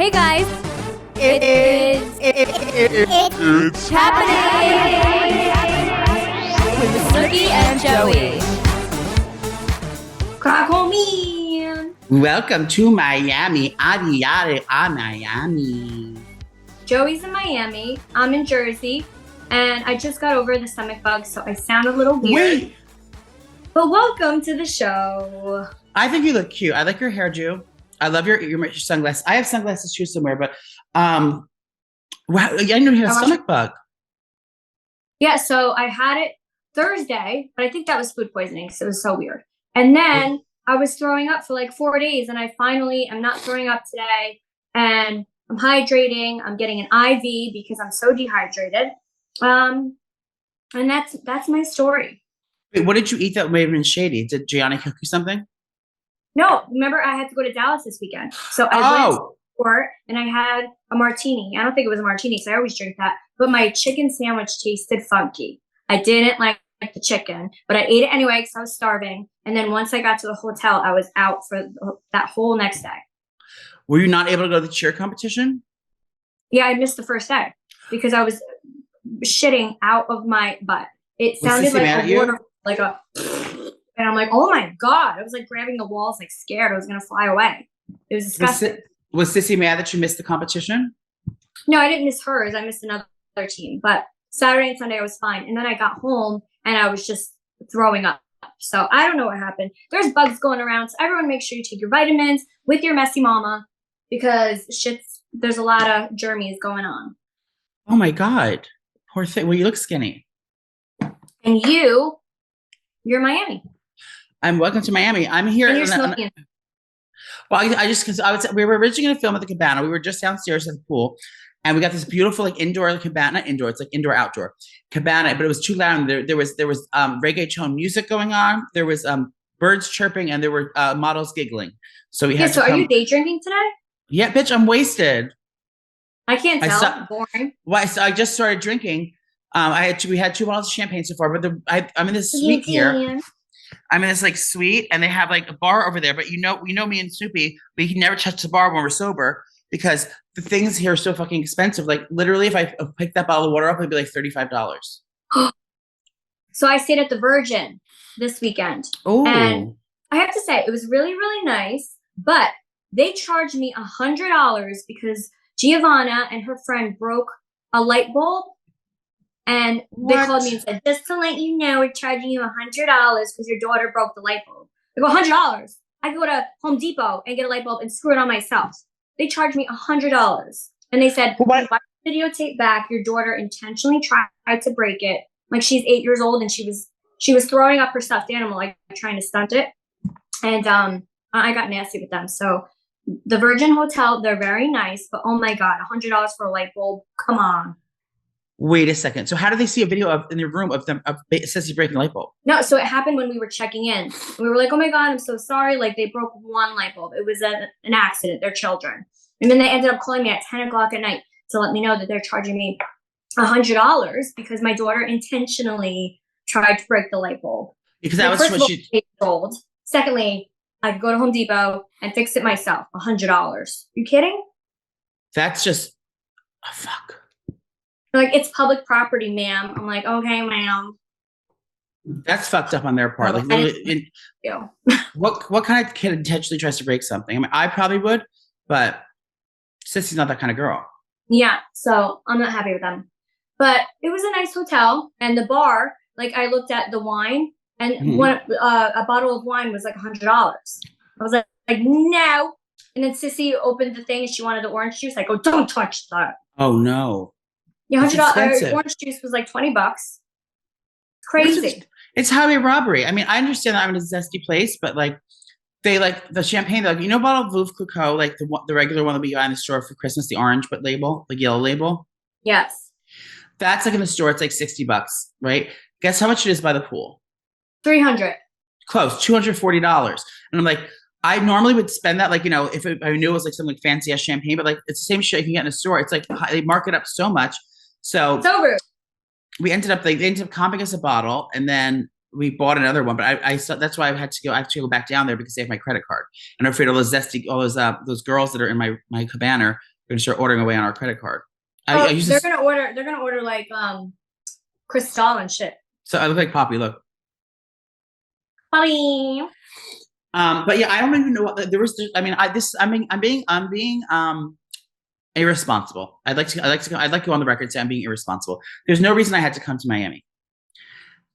Hey guys, it's happening with Snooki and Joey. Call me. Welcome to Miami, Miami. Joey's in Miami. I'm in Jersey, and I just got over the stomach bug, so I sound a little weird. Wait, But welcome to the show. I think you look cute. I like your hairdo. I love your sunglasses. I have sunglasses too somewhere, but wow, I didn't know you had a stomach bug. Yeah, so I had it Thursday, but I think that was food poisoning, so it was so weird. And then I was throwing up for like 4 days, and I finally am not throwing up today, and I'm hydrating. I'm getting an IV because I'm so dehydrated. And that's my story. Wait, what did you eat that may have been shady? Did Gianni cook you something? No, remember I had to go to Dallas this weekend. So I went to court and I had a martini. I don't think it was a martini because I always drink that. But my chicken sandwich tasted funky. I didn't like the chicken, but I ate it anyway because I was starving. And then once I got to the hotel, I was out for that whole next day. Were you not able to go to the cheer competition? Yeah, I missed the first day because I was shitting out of my butt. It sounded like a water, like a... And I'm like, oh my God. I was like grabbing the walls, like scared I was going to fly away. It was disgusting. Was Sissy mad that you missed the competition? No, I didn't miss hers. I missed another team. But Saturday and Sunday, I was fine. And then I got home and I was just throwing up. So I don't know what happened. There's bugs going around. So everyone make sure you take your vitamins with your messy mama because there's a lot of germies going on. Oh my God. Poor thing. Well, you look skinny. And you're Miami. I'm welcome to Miami. I'm here. And you're smoking. Well, we were originally going to film at the cabana. We were just downstairs at the pool, and we got this beautiful like indoor cabana. Not indoor, it's like indoor outdoor cabana, but it was too loud. There was reggaeton music going on. There was birds chirping, and there were models giggling. So we had. So are you day drinking today? Yeah, bitch, I'm wasted. I can't tell. Boring. Well, I just started drinking. We had 2 bottles of champagne so far, but I'm in this suite here. I'm in this like suite, and they have like a bar over there. But you know me and Snoopy, we can never touch the bar when we're sober because the things here are so fucking expensive. Like literally, if I picked that bottle of water up, it'd be like $35. So I stayed at the Virgin this weekend. Oh, and I have to say it was really, really nice. But they charged me $100 because Giovanna and her friend broke a light bulb. And they called me and said, just to let you know, we're charging you $100 because your daughter broke the light bulb. I go, $100? I could go to Home Depot and get a light bulb and screw it on myself. They charged me $100. And they said, why videotape back? Your daughter intentionally tried to break it. Like she's 8 years old and she was throwing up her stuffed animal, like trying to stunt it. And I got nasty with them. So the Virgin Hotel, they're very nice, but oh my God, $100 for a light bulb. Come on. Wait a second. So how do they see a video in their room of Sissy breaking a light bulb? No, so it happened when we were checking in. We were like, oh my God, I'm so sorry. Like they broke one light bulb. It was an accident. They're children. And then they ended up calling me at 10 o'clock at night to let me know that they're charging me $100 because my daughter intentionally tried to break the light bulb. Because that was what she... 8 years old. Secondly, I could go to Home Depot and fix it myself. $100. You kidding? That's just... Oh, fuck. Like, it's public property, ma'am. I'm like, okay, ma'am. That's fucked up on their part. Like, literally, what kind of kid intentionally tries to break something? I mean, I probably would, but Sissy's not that kind of girl. Yeah, so I'm not happy with them. But it was a nice hotel, and the bar, like, I looked at the wine, and a bottle of wine was like $100. I was like, no. And then Sissy opened the thing, and she wanted the orange juice. I go, don't touch that. Oh, no. Yeah, $100 orange juice was like $20. Crazy. It's highway robbery. I mean, I understand that I'm in a zesty place, but like they like the champagne, like, bottle of Veuve Clicquot, like the regular one that we got in the store for Christmas, the orange but label, the yellow label. Yes. That's like in the store, it's like $60, right? Guess how much it is by the pool? $300. Close, $240. And I'm like, I normally would spend that, like, if I knew it was like some like fancy ass champagne, but like it's the same shit you can get in a store. It's like they mark it up so much. So rude. They ended up comping us a bottle, and then we bought another one. But I that's why I have to go back down there because they have my credit card, and I'm afraid all those girls that are in my cabana We're gonna start ordering away on our credit card. They're gonna order like Cristal and shit. So I look like Poppy. Look. Poppy. But yeah, I don't even know what there was. I'm being irresponsible. I'd like to go on the record and say I'm being irresponsible. There's no reason I had to come to Miami.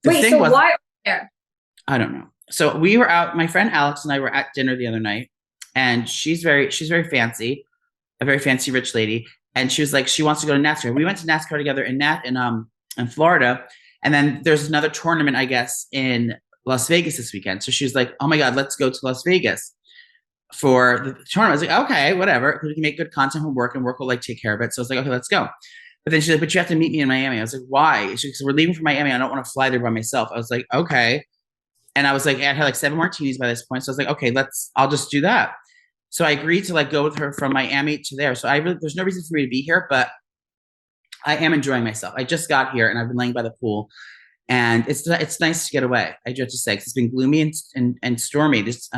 Why there? I don't know. So we were out. My friend Alex and I were at dinner the other night, and she's very fancy, a very fancy rich lady, and she was like she wants to go to NASCAR. We went to NASCAR together in Florida, and then there's another tournament, I guess, in Las Vegas this weekend. So she was like, "Oh my God, let's go to Las Vegas for the tournament." I was like, "Okay, whatever, because we can make good content from work, and work will like take care of it." So I was like, "Okay, let's go." But then she's like, "But you have to meet me in Miami." I was like, "Why?" She said, "We're leaving for Miami. I don't want to fly there by myself." I was like, "Okay." And I was like, I had like 7 martinis by this point. So I was like, "Okay, I'll just do that." So I agreed to like go with her from Miami to there. So there's no reason for me to be here, but I am enjoying myself. I just got here and I've been laying by the pool, and it's nice to get away. I do have to say, 'cause it's been gloomy and stormy this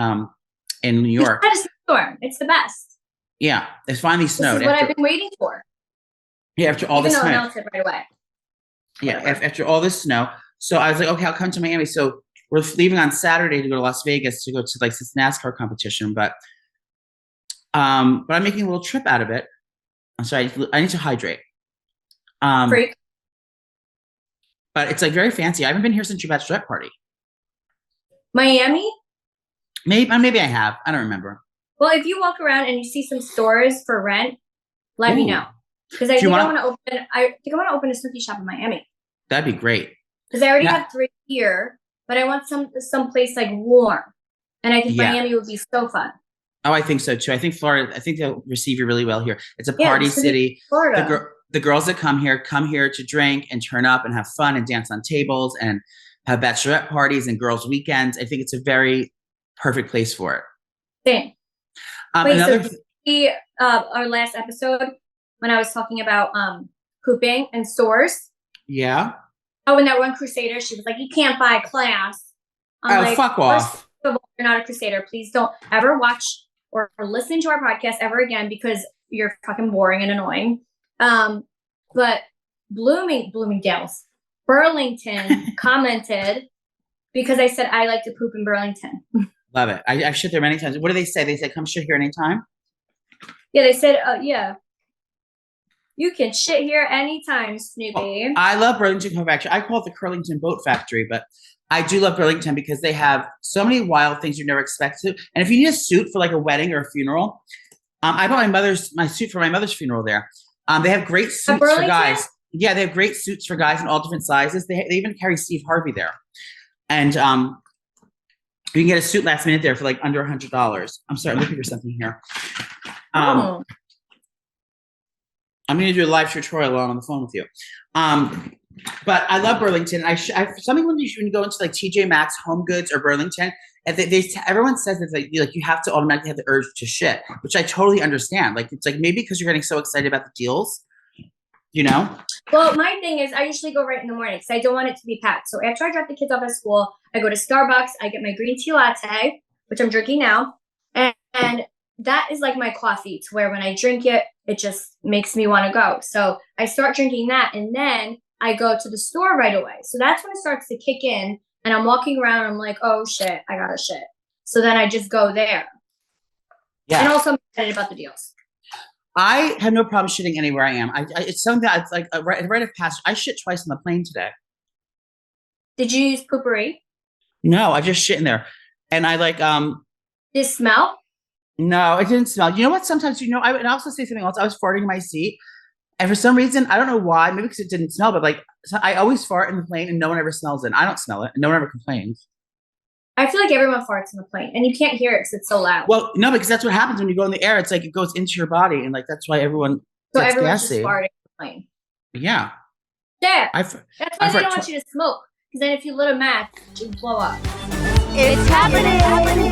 in New York. It's a storm. It's the best. Yeah, it finally snowed. This is what I've been waiting for. Yeah, after all this snow. Even though it melted right away. Yeah, after all this snow. So I was like, okay, I'll come to Miami. So we're leaving on Saturday to go to Las Vegas to go to like this NASCAR competition, but I'm making a little trip out of it. I'm sorry, I need to hydrate. Freak. But it's like very fancy. I haven't been here since your bachelorette party. Miami? Maybe I have. I don't remember. Well, if you walk around and you see some stores for rent, let me know. Because I think I want to open a Snooki shop in Miami. That'd be great. Because I already have 3 here, but I want some place like warm, and I think Miami would be so fun. Oh, I think so too. I think Florida. I think they'll receive you really well here. It's a party city. Florida. The girls that come here to drink and turn up and have fun and dance on tables and have bachelorette parties and girls' weekends. I think it's a very perfect place for it. Same. Our last episode when I was talking about pooping in stores. Yeah. Oh, and that one crusader, she was like, "You can't buy class." I'm like, fuck off. First of all, you're not a crusader. Please don't ever watch or listen to our podcast ever again because you're fucking boring and annoying. But Bloomingdale's, Burlington commented because I said I like to poop in Burlington. Love it. I've shit there many times. What do they say? They say, "Come shit here anytime." Yeah, they said, yeah. You can shit here anytime, Snoopy. I love Burlington Coat Factory. I call it the Curlington Boat Factory, but I do love Burlington because they have so many wild things you never expect to. And if you need a suit for like a wedding or a funeral, I bought my suit for my mother's funeral there. They have great suits for guys. Yeah, they have great suits for guys in all different sizes. They even carry Steve Harvey there. And you can get a suit last minute there for like under $100. I'm sorry, I'm looking for something here. I'm going to do a live tutorial while I'm on the phone with you. But I love Burlington. Something when you go into like TJ Maxx, Home Goods, or Burlington, and everyone says that like you have to automatically have the urge to shit, which I totally understand. Like it's like maybe because you're getting so excited about the deals, you know? Well, my thing is I usually go right in the morning because I don't want it to be packed. So after I drop the kids off at school, I go to Starbucks, I get my green tea latte, which I'm drinking now, and that is like my coffee to where when I drink it, it just makes me want to go. So I start drinking that and then I go to the store right away. So that's when it starts to kick in and I'm walking around and I'm like, oh shit, I gotta shit. So then I just go there. Yeah. And also I'm excited about the deals. I have no problem shitting anywhere I am. It's something that it's like a rite of passage. I shit twice on the plane today. Did you use poopery? No, I just shit in there. And I like Did it smell? No, it didn't smell. You know what? Sometimes, I would also say something else. I was farting in my seat. And for some reason, I don't know why, maybe because it didn't smell, but like I always fart in the plane and no one ever smells it. I don't smell it. And no one ever complains. I feel like everyone farts in the plane and you can't hear it because it's so loud. Well, no, because that's what happens when you go in the air. It's like it goes into your body and like that's why everyone gets everyone's gassy. Just farting in the plane. Yeah. Yeah. That's why they don't want you to smoke. Because then if you lit a match, you blow up. It's happening.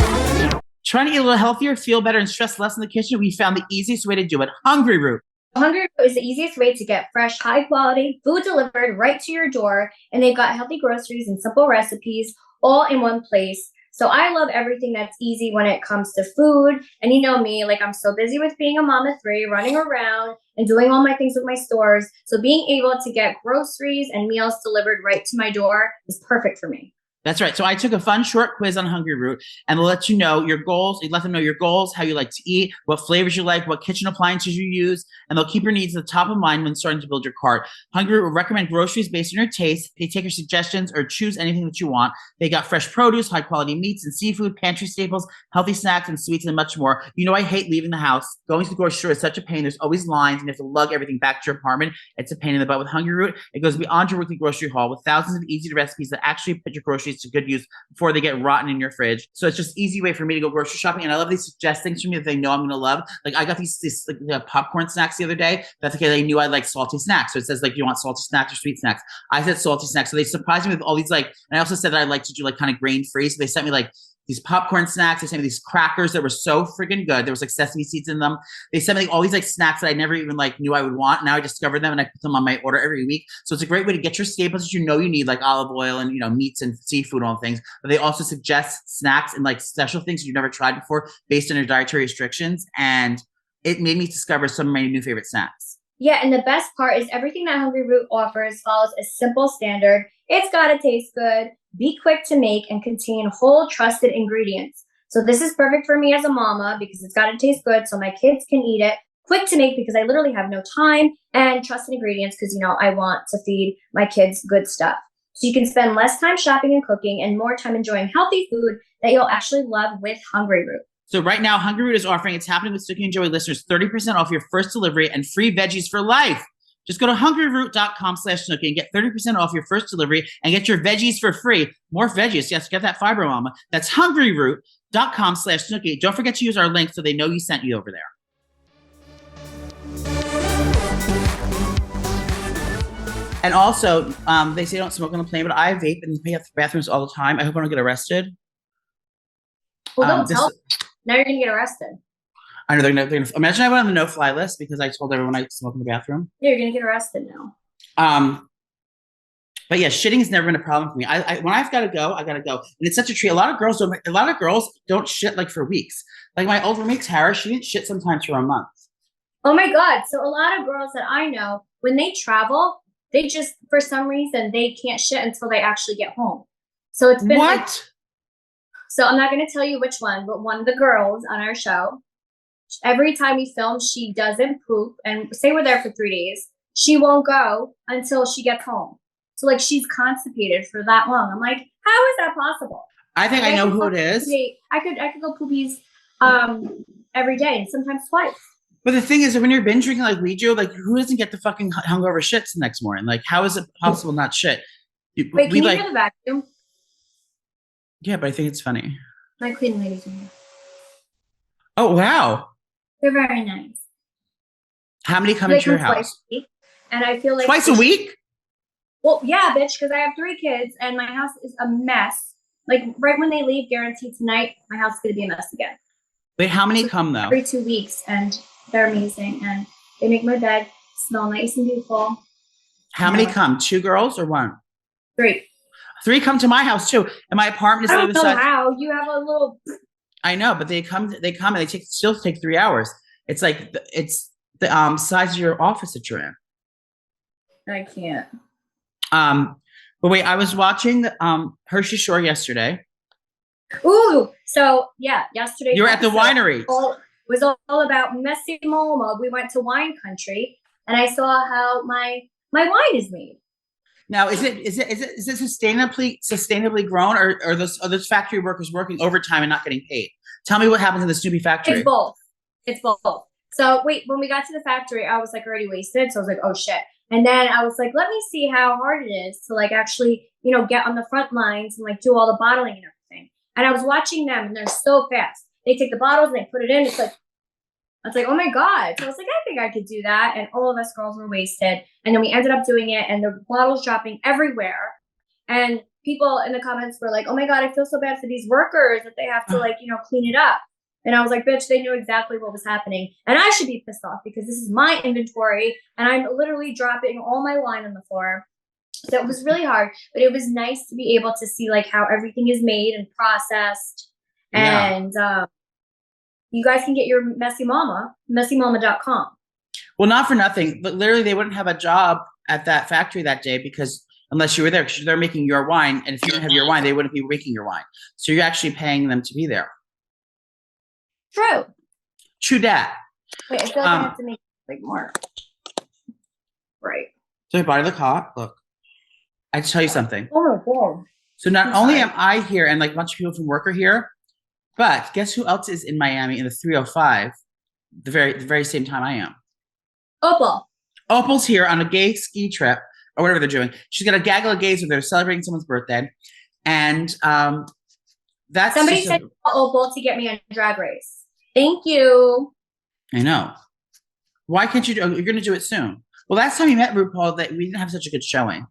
Trying to eat a little healthier, feel better, and stress less in the kitchen, we found the easiest way to do it. Hungryroot. Hungryroot is the easiest way to get fresh, high-quality food delivered right to your door. And they've got healthy groceries and simple recipes all in one place. So I love everything that's easy when it comes to food. And you know me, like I'm so busy with being a mom of 3, running around and doing all my things with my stores. So being able to get groceries and meals delivered right to my door is perfect for me. That's right. So I took a fun short quiz on Hungryroot, and they'll let you know your goals. You let them know your goals, how you like to eat, what flavors you like, what kitchen appliances you use, and they'll keep your needs at the top of mind when starting to build your cart. Hungryroot will recommend groceries based on your taste. They take your suggestions or choose anything that you want. They got fresh produce, high quality meats and seafood, pantry staples, healthy snacks and sweets, and much more. You know, I hate leaving the house. Going to the grocery store is such a pain. There's always lines, and you have to lug everything back to your apartment. It's a pain in the butt. With Hungryroot, it goes beyond your weekly grocery haul with thousands of easy recipes that actually put your groceries to good use before they get rotten in your fridge. So it's just easy way for me to go grocery shopping. And I love these suggest things for me that they know I'm going to love. Like I got these like, popcorn snacks the other day. That's okay. They knew I like salty snacks. So it says like, do you want salty snacks or sweet snacks? I said salty snacks. So they surprised me with all these like, and I also said that I like to do like kind of grain free. So they sent me like these popcorn snacks. They sent me these crackers that were so freaking good. There was like sesame seeds in them. They sent me all these like snacks that I never even like knew I would want. Now I discovered them and I put them on my order every week. So it's a great way to get your staples that you know you need, like olive oil and, you know, meats and seafood and all things. But they also suggest snacks and like special things you've never tried before based on your dietary restrictions. And it made me discover some of my new favorite snacks. Yeah, and the best part is everything that Hungryroot offers follows a simple standard. It's got to taste good, be quick to make, and contain whole trusted ingredients. So this is perfect for me as a mama because it's got to taste good so my kids can eat it. Quick to make because I literally have no time, and trusted ingredients because, you know, I want to feed my kids good stuff. So you can spend less time shopping and cooking and more time enjoying healthy food that you'll actually love with Hungryroot. So right now, Hungryroot is offering, it's happening with Snooki and Joey listeners, 30% off your first delivery and free veggies for life. Just go to hungryroot.com/Snooki and get 30% off your first delivery and get your veggies for free. More veggies. Yes, get that fiber, mama. That's hungryroot.com/Snooki. Don't forget to use our link so they know you sent you over there. And also, they say don't smoke on the plane, but I vape in the bathrooms all the time. I hope I don't get arrested. Well, don't tell them. Now you're going to get arrested. I know they're gonna imagine I went on the no-fly list because I told everyone I smoke in the bathroom. Yeah, you're gonna get arrested now. But yeah, shitting has never been a problem for me. I when I've got to go, I gotta go, and it's such a treat. A lot of girls don't shit like for weeks. Like my old roommate Tara, she didn't shit sometimes for a month. Oh my god! So a lot of girls that I know, when they travel, they just for some reason they can't shit until they actually get home. So it's been what? Like, so I'm not gonna tell you which one, but one of the girls on our show. Every time we film, she doesn't poop, and say we're there for 3 days, she won't go until she gets home. So like she's constipated for that long. I'm like, how is that possible? I think I know who it is. I could go poopies every day and sometimes twice. But the thing is, when you're binge drinking like we do, like who doesn't get the fucking hungover shits the next morning? Like how is it possible not shit? Wait, can you hear the vacuum? Yeah, but I think it's funny. My cleaning lady's in here. Oh wow. They're very nice. How many come into your house? And I feel like twice a week? Well, yeah, bitch, because I have 3 kids and my house is a mess. Like right when they leave, guaranteed tonight, my house is gonna be a mess again. Wait, how many come though? Every 2 weeks, and they're amazing, and they make my bed smell nice and beautiful. How many come? 2 girls or 1? 3. 3 come to my house too, and my apartment is I don't know how you have a little. I know, but they come and they still take 3 hours. It's like it's the size of your office that you're in. I can't. But wait, I was watching the Hershey Shore yesterday. Ooh, so yeah, yesterday you were at the winery. It was all about messy Moma. We went to wine country, and I saw how my wine is made. Now, is it sustainably grown, or are those factory workers working overtime and not getting paid? Tell me what happens in the Snoopy factory. It's both. So wait, when we got to the factory, I was like already wasted. So I was like, oh shit. And then I was like, let me see how hard it is to like actually, you know, get on the front lines and like do all the bottling and everything. And I was watching them and they're so fast. They take the bottles and they put it in. It's like, oh my God. So I was like, I think I could do that. And all of us girls were wasted. And then we ended up doing it and the bottles dropping everywhere. And people in the comments were like, oh my God, I feel so bad for these workers that they have to like, you know, clean it up. And I was like, bitch, they knew exactly what was happening. And I should be pissed off because this is my inventory. And I'm literally dropping all my wine on the floor. So it was really hard, but it was nice to be able to see like how everything is made and processed. And you guys can get your Messy Mama, messymama.com. Well, not for nothing, but literally they wouldn't have a job at that factory that day because unless you were there, because they're making your wine. And if you didn't have your wine, they wouldn't be making your wine. So you're actually paying them to be there. True. True that. Wait, I feel like I have to make like more. Right. So body of the cop, look, I tell you something. Oh my God. So not only am I here and like a bunch of people from work are here, but guess who else is in Miami in the 305 the very same time I am? Opal. Opal's here on a gay ski trip or whatever they're doing. She's got a gaggle of gays with her celebrating someone's birthday. And that's somebody said Opal to get me on Drag Race. Thank you. I know. Why can't you do you're gonna do it soon? Well, last time you met RuPaul, that we didn't have such a good showing.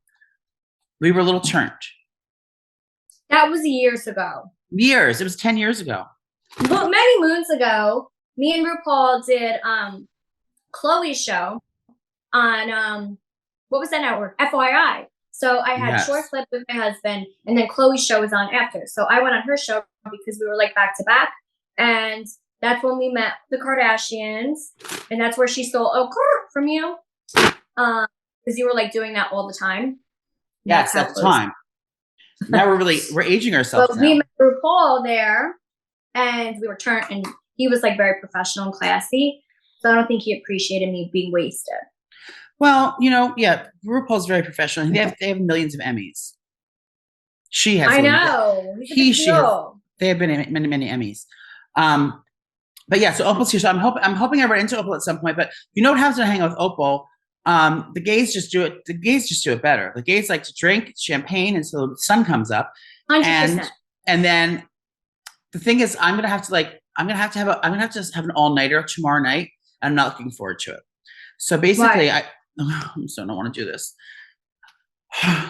We were a little turned. That was years ago. Years. It was 10 years ago. But many moons ago, me and RuPaul did Chloe's show on what was that network? FYI. So I had short clip with my husband, and then Chloe's show was on after. So I went on her show because we were like back to back, and that's when we met the Kardashians, and that's where she stole from you, because you were like doing that all the time. Yes, at the time. Now we're aging ourselves. But we met RuPaul there, and we were turned, and he was like very professional and classy. So I don't think he appreciated me being wasted. Well, you know, yeah, RuPaul's very professional. They have millions of Emmys. She has. I know. She has, they have been many, many Emmys. But yeah, so Opal's here. So I'm hoping I run into Opal at some point. But you know what happens when I hang out with Opal? The gays just do it. The gays just do it better. The gays like to drink champagne until the sun comes up. 100%. And then the thing is, I'm gonna have to just have an all-nighter tomorrow night. I'm not looking forward to it. So basically, I so don't want to do this.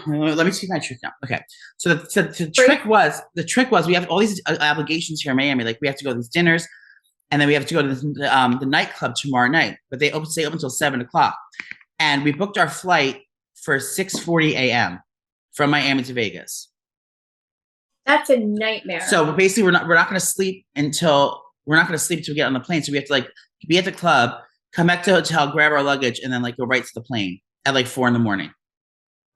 Let me see my trick now. Okay. So the trick was we have all these obligations here in Miami. Like we have to go to these dinners, and then we have to go to the nightclub tomorrow night. But they stay open until 7:00, and we booked our flight for 6:40 a.m. from Miami to Vegas. That's a nightmare. So basically, we're not going to sleep until we get on the plane. So we have to like be at the club, come back to the hotel, grab our luggage, and then like go right to the plane at like 4 a.m.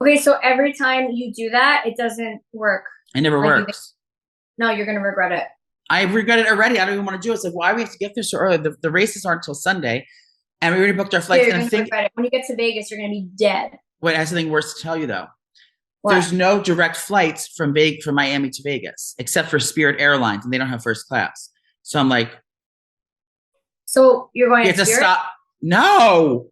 Okay, so every time you do that, it doesn't work. It never works. No, you're gonna regret it. I regret it already. I don't even want to do it. It's like, why do we have to get there so early? The races aren't until Sunday, and we already booked our flights. You're gonna regret it. When you get to Vegas, you're gonna be dead. Wait, I have something worse to tell you though. What? There's no direct flights from Miami to Vegas, except for Spirit Airlines, and they don't have first class. So I'm like, so you're going to stop. No,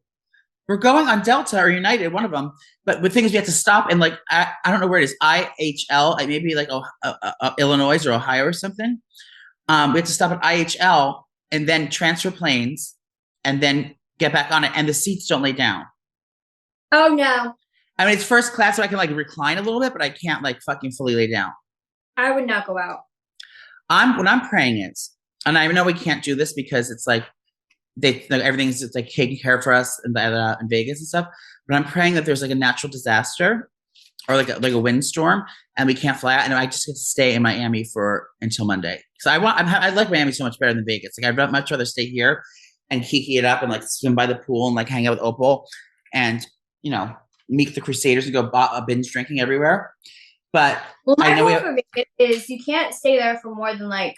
we're going on Delta or United, one of them. But the thing is, we have to stop in like I don't know where it is. IHL, maybe like Illinois or Ohio or something. We have to stop at IHL and then transfer planes and then get back on it. And the seats don't lay down. Oh no! I mean, it's first class, so I can like recline a little bit, but I can't like fucking fully lay down. I would not go out. What I'm praying is, and I know we can't do this because it's like everything's just like taken care of for us in Vegas and stuff. But I'm praying that there's like a natural disaster or like a windstorm, and we can't fly out, and I just get to stay in Miami until Monday. So I like Miami so much better than Vegas. Like I'd much rather stay here and kiki it up and like swim by the pool and like hang out with Opal and meet the Crusaders and go binge drinking everywhere. But my rule for Vegas is you can't stay there for more than like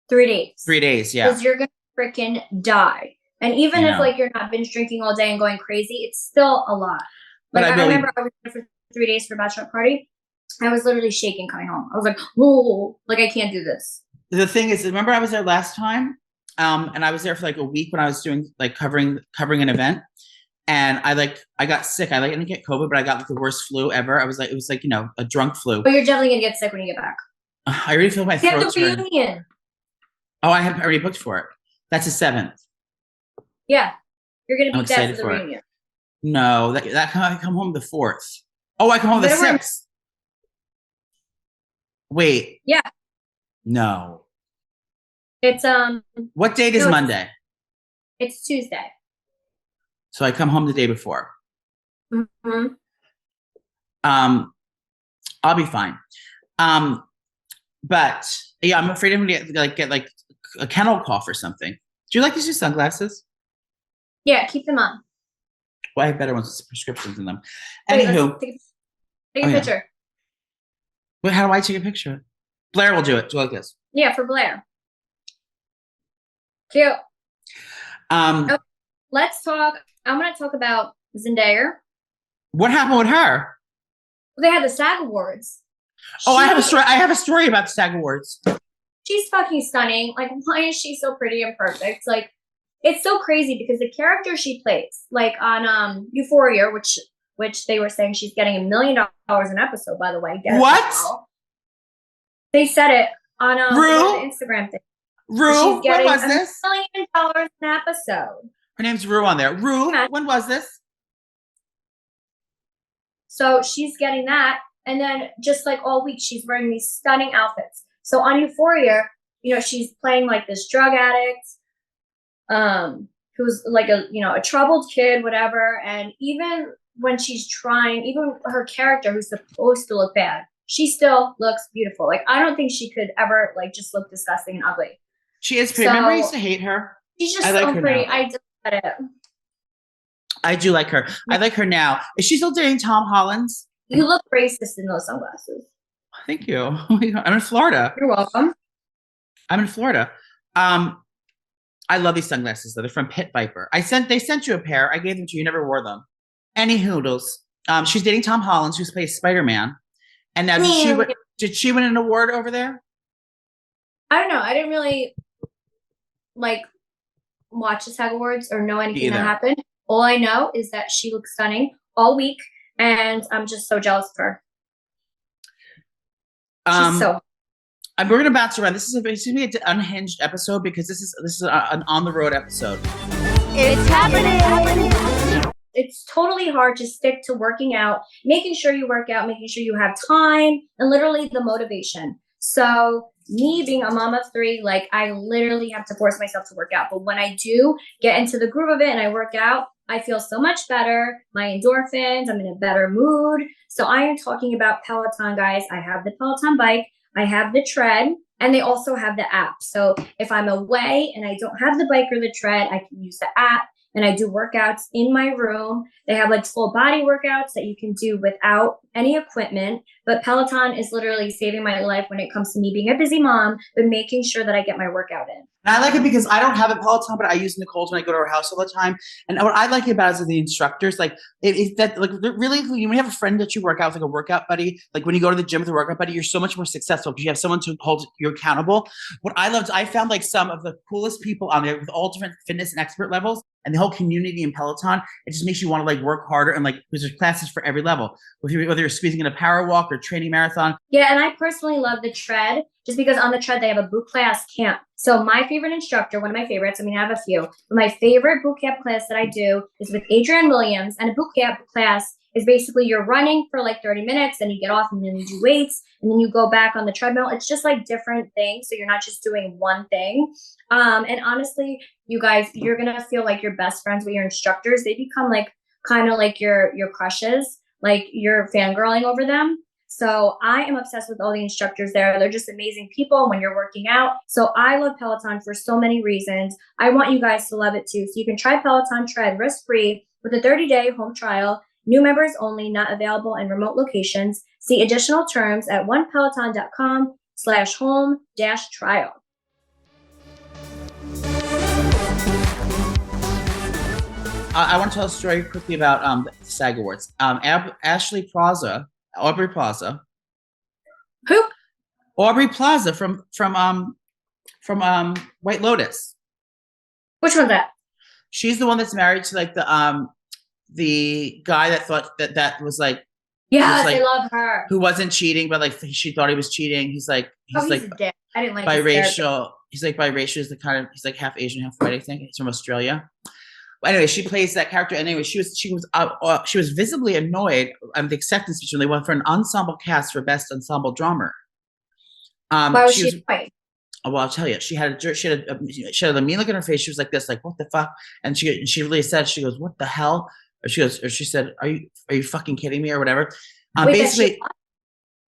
3 days. 3 days, yeah. Because you're gonna freaking die. And even if like you're not binge drinking all day and going crazy, it's still a lot. Like I remember I was there for 3 days for a bachelorette party. I was literally shaking coming home. I was like, whoa, like I can't do this. The thing is, remember I was there last time, and I was there for like a week when I was doing like covering an event, and I got sick. I didn't get COVID, but I got like the worst flu ever. It was like a drunk flu. But you're definitely gonna get sick when you get back. I already feel my throat turn. The reunion. Oh, I have already booked for it. That's the 7th. Yeah, you're gonna be dead for the reunion. No, I come home the 4th. Oh, I come home the 6th. Wait. Yeah. No. It's What date is Monday? It's Tuesday. So I come home the day before. Mm-hmm. I'll be fine. But yeah, I'm afraid I'm gonna get like a kennel cough or something. Do you like these new sunglasses? Yeah, keep them on. Well, I have better ones with prescriptions in them. Wait, Anywho, take a picture. Wait, how do I take a picture? Blair will do it. Do like this. Yeah, for Blair. Cute. Okay, let's talk. I'm going to talk about Zendaya. What happened with her? They had the SAG Awards. Oh, I have a story. I have a story about the SAG Awards. She's fucking stunning. Like, why is she so pretty and perfect? Like, it's so crazy because the character she plays, like on Euphoria, which they were saying she's getting $1 million an episode. By the way, what? They said it on the Instagram thing. Rue, when was this? $1 million an episode. Her name's Rue on there. Rue, when was this? So she's getting that, and then just like all week, she's wearing these stunning outfits. So on Euphoria, you know, she's playing like this drug addict, who's like a troubled kid, whatever. And even when she's trying, even her character who's supposed to look bad, she still looks beautiful. Like, I don't think she could ever like just look disgusting and ugly. She is pretty. Remember, I used to hate her. She's just so pretty. I just get it. I do like her. I like her now. Is she still dating Tom Holland's? You look racist in those sunglasses. Thank you. I'm in Florida. You're welcome. I'm in Florida. I love these sunglasses though. They're from Pit Viper. They sent you a pair. I gave them to you. You never wore them. Any hoodles. She's dating Tom Holland, who plays Spider-Man. And now did she win an award over there? I don't know. I didn't really like watch the SAG Awards or know anything that happened. All I know is that she looks stunning all week, and I'm just so jealous of her. We're gonna bounce around. This is basically an unhinged episode because this is an on the road episode. It's happening. It's totally hard to stick to working out, making sure you work out, making sure you have time, and literally the motivation. So me being a mom of 3, like I literally have to force myself to work out. But when I do get into the groove of it and I work out, I feel so much better. My endorphins, I'm in a better mood. So I am talking about Peloton, guys. I have the Peloton bike, I have the tread, and they also have the app. So if I'm away and I don't have the bike or the tread, I can use the app. And I do workouts in my room. They have like full body workouts that you can do without any equipment. But Peloton is literally saving my life when it comes to me being a busy mom, but making sure that I get my workout in. And I like it because I don't have a Peloton, but I use Nicole's when I go to her house all the time. And what I like about it is the instructors, like really, when you have a friend that you work out with, like a workout buddy, like when you go to the gym with a workout buddy, you're so much more successful because you have someone to hold you accountable. What I loved, I found like some of the coolest people on there with all different fitness and expert levels. And the whole community in Peloton, it just makes you want to like work harder and like because there's classes for every level, whether you're squeezing in a power walk or training marathon. Yeah, and I personally love the tread just because on the tread they have a boot class camp. So my favorite instructor, one of my favorites, I mean I have a few, but my favorite boot camp class that I do is with Adrienne Williams. And a boot camp class is basically you're running for like 30 minutes, then you get off and then you do weights, and then you go back on the treadmill. It's just like different things. So you're not just doing one thing. And honestly, you guys, you're going to feel like you're best friends with your instructors. They become like kind of like your crushes, like you're fangirling over them. So I am obsessed with all the instructors there. They're just amazing people when you're working out. So I love Peloton for so many reasons. I want you guys to love it too. So you can try Peloton Tread risk-free with a 30-day home trial. New members only, not available in remote locations. See additional terms at onepeloton.com/home-trial. I want to tell a story quickly about the SAG Awards. Aubrey Plaza. Who? Aubrey Plaza from White Lotus. Which one's that? She's the one that's married to like the guy that thought that was like. Yes, like, I love her. Who wasn't cheating, but like she thought he was cheating. He's like a dick. I didn't like biracial. He's like biracial. He's like half Asian, half white. I think he's from Australia. Anyway, she plays that character. Anyway, she was visibly annoyed at the acceptance speech when they went for an ensemble cast for best ensemble drummer. Why was she white? Oh, well, I'll tell you. She had a mean look in her face. She was like this, like what the fuck? And she really said, she goes, "What the hell?" Or she said, "Are you fucking kidding me?" or whatever. Wait, Basically,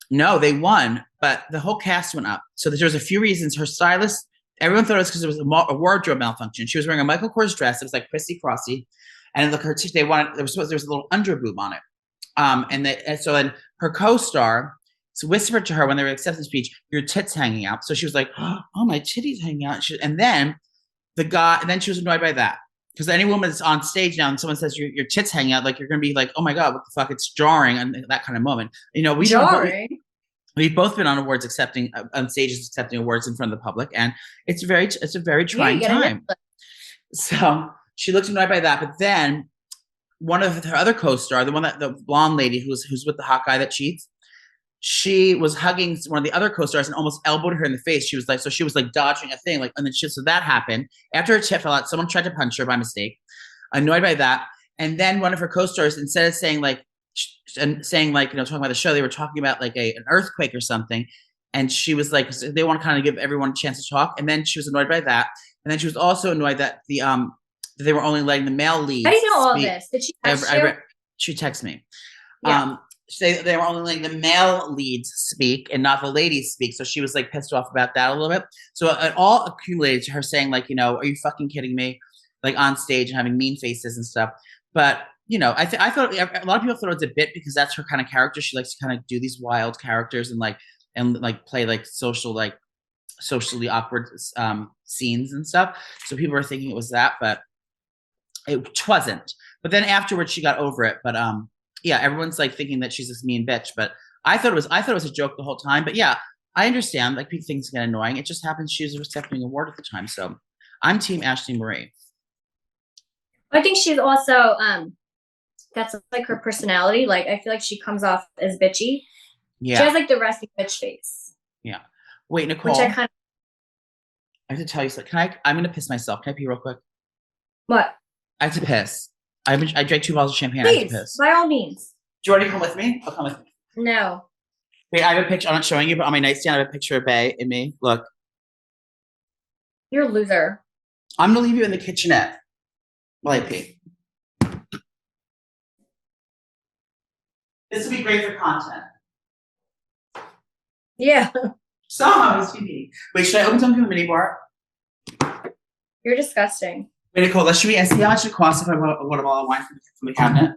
no, they won, but the whole cast went up. So there was a few reasons. Her stylist, everyone thought it was because it was a wardrobe malfunction. She was wearing a Michael Kors dress. It was like Chrissy Crossy, and look, they wanted there was a little underboob on it. And so then her co-star whispered to her when they were acceptance speech, "Your tits hanging out." So she was like, "Oh, my titties hanging out." And then she was annoyed by that. Because any woman that's on stage now and someone says your tits hanging out, like you're going to be like, oh my God, what the fuck? It's jarring. And that kind of moment. You know, we've both been on awards on stages accepting awards in front of the public. And it's a very trying time. So she looked annoyed by that. But then one of her other co-star, the blonde lady who's with the hot guy that cheats, she was hugging one of the other co-stars and almost elbowed her in the face. She was like dodging a thing, like, and then so that happened. After her tit fell out, someone tried to punch her by mistake, annoyed by that. And then one of her co-stars, instead of saying like, talking about the show, they were talking about like an earthquake or something. And she was like, they want to kind of give everyone a chance to talk. And then she was annoyed by that. And then she was also annoyed that they were only letting the male leads. How do you know all this? Did she text you? She texted me. Yeah. They were only letting the male leads speak and not the ladies speak. So she was like pissed off about that a little bit. So it all accumulated to her saying like, are you fucking kidding me? Like on stage and having mean faces and stuff. But, I thought a lot of people thought it was a bit because that's her kind of character. She likes to kind of do these wild characters and play like socially awkward scenes and stuff. So people were thinking it was that, but it wasn't. But then afterwards she got over it. But yeah, everyone's like thinking that she's this mean bitch, but I thought it was a joke the whole time. But yeah, I understand like things get annoying. It just happens she was accepting an award at the time. So I'm team Ashley Marie. I think she's also that's like her personality. Like I feel like she comes off as bitchy. Yeah. She has like the resting bitch face. Yeah. Wait, Nicole. Which I have to tell you something. I'm gonna piss myself. Can I pee real quick? What? I have to piss. I drank 2 bottles of champagne. Please, I have to piss. by all means. Do you want to come with me? I'll come with me. No. Wait, I have a picture. I'm not showing you, but on my nightstand, I have a picture of Bae and me. Look. You're a loser. I'm going to leave you in the kitchenette while I pee. This would be great for content. Yeah. Stop. It's TV. Wait, should I open something from the mini bar? You're disgusting. Wait, Nicole, let's see how much it costs if I want a bottle of wine from the cabinet.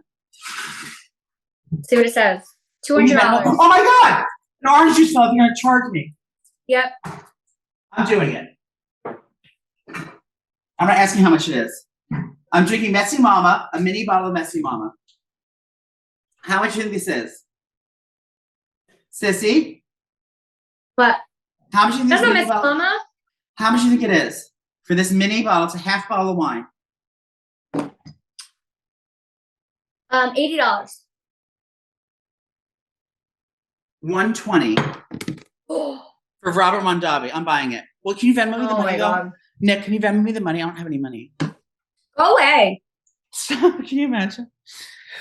See what it says. $200. Oh my God! An orange juice smell. You're going to charge me. Yep. I'm doing it. I'm not asking how much it is. I'm drinking Messy Mama, a mini bottle of Messy Mama. How much do you think this is? Sissy? What? How much do you think That's not Messy Mama? How much do you think it is? For this mini bottle, it's a half bottle of wine. $80. $120. For Robert Mondavi. I'm buying it. Well, can you Venmo me the money though? God. Nick, can you Venmo me the money? I don't have any money. Go away. Can you imagine?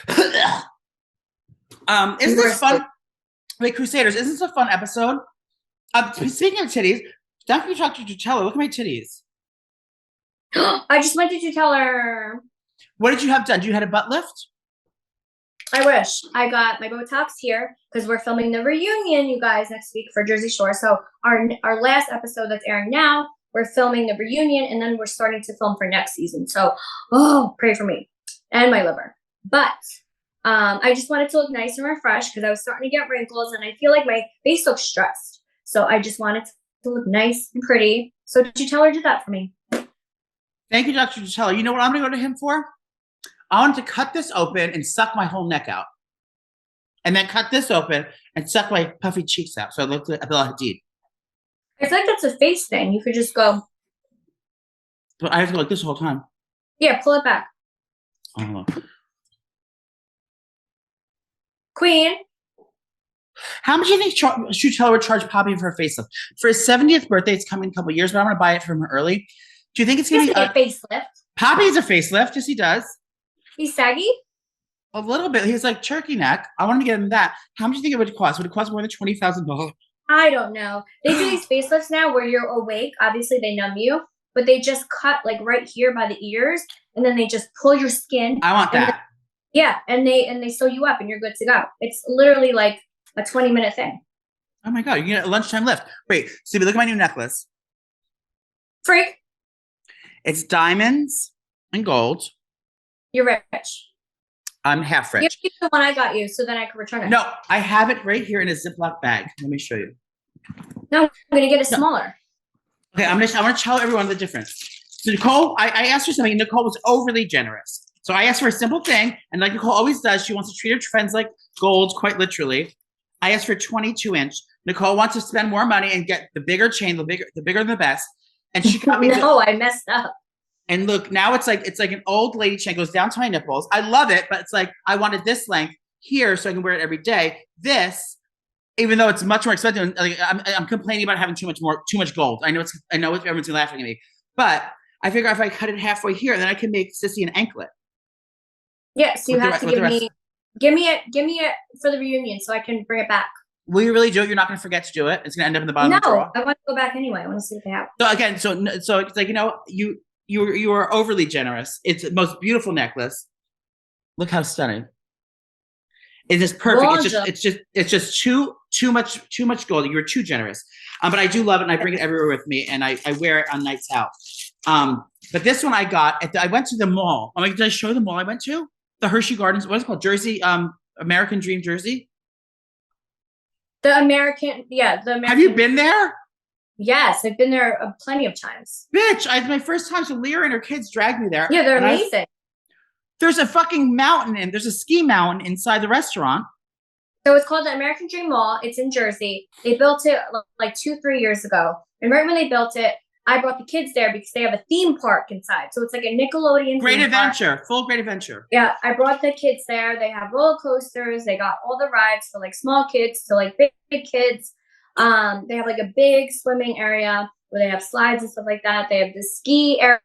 Isn't this fun? Wait, Crusaders, isn't this a fun episode? Speaking of titties, don't you talk to Tutela? Look at my titties. I just went to Tutela. What did you have done? You had a butt lift? I wish. I got my Botox here because we're filming the reunion, you guys, next week for Jersey Shore. So our last episode that's airing now, we're filming the reunion, and then we're starting to film for next season. So, pray for me and my liver. But I just wanted to look nice and refreshed because I was starting to get wrinkles, and I feel like my face looks stressed. So I just wanted to look nice and pretty. So Tutela did that for me. Thank you, Dr. Tutela. You know what I'm going to go to him for? I want to cut this open and suck my whole neck out. And then cut this open and suck my puffy cheeks out. So I look like Abdullah Hadid. I feel like that's a face thing. You could just go. But I have to go like this the whole time. Yeah, pull it back. I don't know. Queen. How much do you think Tutela would charge Poppy for her facelift? For his 70th birthday, it's coming in a couple of years, but I'm going to buy it from her early. Do you think it's going to be a facelift? Poppy is a facelift. Yes, he does. He's saggy? A little bit. He's like turkey neck. I want to get him that. How much do you think it would cost? Would it cost more than $20,000? I don't know. They do these facelifts now where you're awake. Obviously, they numb you, but they just cut like right here by the ears, and then they just pull your skin. I want that. Yeah, and they sew you up and you're good to go. It's literally like a 20-minute thing. Oh my God, you get a lunchtime lift. Wait, so look at my new necklace. Freak. It's diamonds and gold. You're rich. I'm half rich. Give me the one I got you so then I can return it. No, I have it right here in a Ziploc bag. Let me show you. No, I'm going to get it smaller. Okay, I want to tell everyone the difference. So Nicole, I asked her something. Nicole was overly generous. So I asked for a simple thing, and like Nicole always does, she wants to treat her friends like gold, quite literally. I asked for 22-inch. Nicole wants to spend more money and get the bigger chain, the bigger the best. And she got me. No, I messed up. And look, now it's like an old lady chain, goes down to my nipples. I love it, but it's like I wanted this length here so I can wear it every day. This, even though it's much more expensive, like I'm complaining about having too much gold. I know everyone's laughing at me, but I figure if I cut it halfway here, then I can make Sissy an anklet. Yeah, so you have to give me it for the reunion so I can bring it back. Will you really do it? You're not going to forget to do it. It's going to end up in the bottom of the drawer. No, I want to go back anyway. I want to see what they have. So again, so it's like, you are overly generous. It's the most beautiful necklace. Look how stunning. It's just perfect. It's just too much gold. You're too generous. But I do love it, and I bring it everywhere with me, and I wear it on nights out. But this one I got I went to the mall. Did I show you the mall I went to? The Hershey Gardens. What is it called? Jersey, American Dream Jersey. The American. Have you been there? Yes, I've been there plenty of times. Bitch, it's my first time. So Leah and her kids dragged me there. Yeah, they're amazing. There's a fucking mountain, and there's a ski mountain inside the restaurant. So it's called the American Dream Mall. It's in Jersey. They built it like 2-3 years ago. And right when they built it, I brought the kids there because they have a theme park inside. So it's like a Nickelodeon Great theme adventure. Park. Full great adventure. Yeah, I brought the kids there. They have roller coasters. They got all the rides for like small kids to like big kids. They have like a big swimming area where they have slides and stuff like that. They have the ski area.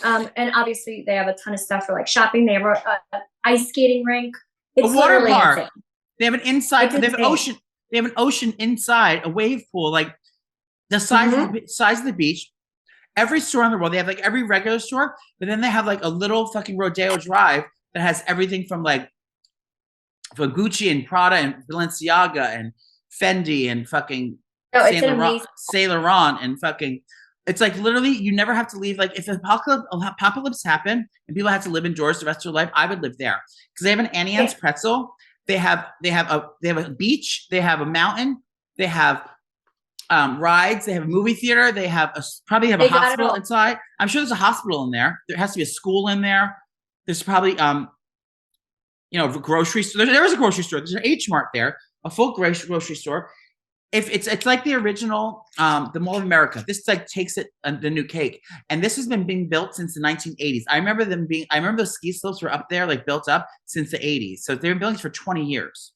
And obviously they have a ton of stuff for like shopping. They have a ice skating rink. It's a water park. Insane. They have an inside. They have an ocean. They have an ocean inside, a wave pool, like the size of the beach. Every store in the world, they have like every regular store, but then they have like a little fucking Rodeo Drive that has everything from like for Gucci and Prada and Balenciaga and Fendi and fucking Saint Laurent and fucking. It's like literally you never have to leave. Like if an apocalypse happened and people had to live indoors the rest of their life, I would live there because they have an Annie Ann's pretzel. They have a beach. They have a mountain. They have rides. They have a movie theater. They have probably have a hospital inside. I'm sure there's a hospital in there. There has to be a school in there. There's probably a grocery store. There is a grocery store. There's an H Mart there, a full grocery store. If it's like the original, the Mall of America. This like takes it the new cake, and this has been being built since the 1980s. I remember those ski slopes were up there, like built up since the 80s. So they've been building for 20 years.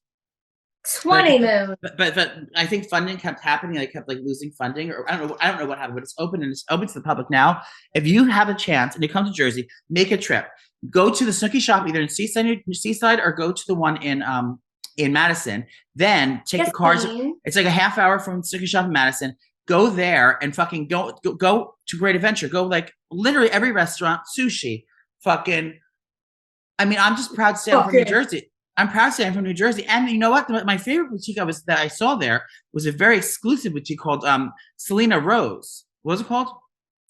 20 moons. But I think funding kept happening. They kept like losing funding, or I don't know what happened. But it's open to the public now. If you have a chance and you come to Jersey, make a trip. Go to the Snooki shop either in Seaside or go to the one in Madison. Then take the cars. It's like a half hour from Snooki shop in Madison. Go there and fucking go to Great Adventure. Go like literally every restaurant, sushi, fucking. I mean, I'm just proud to say I'm from New Jersey. I'm proud to say I'm from New Jersey. And you know what? My favorite boutique that I saw there was a very exclusive boutique called Selena Rose. What was it called?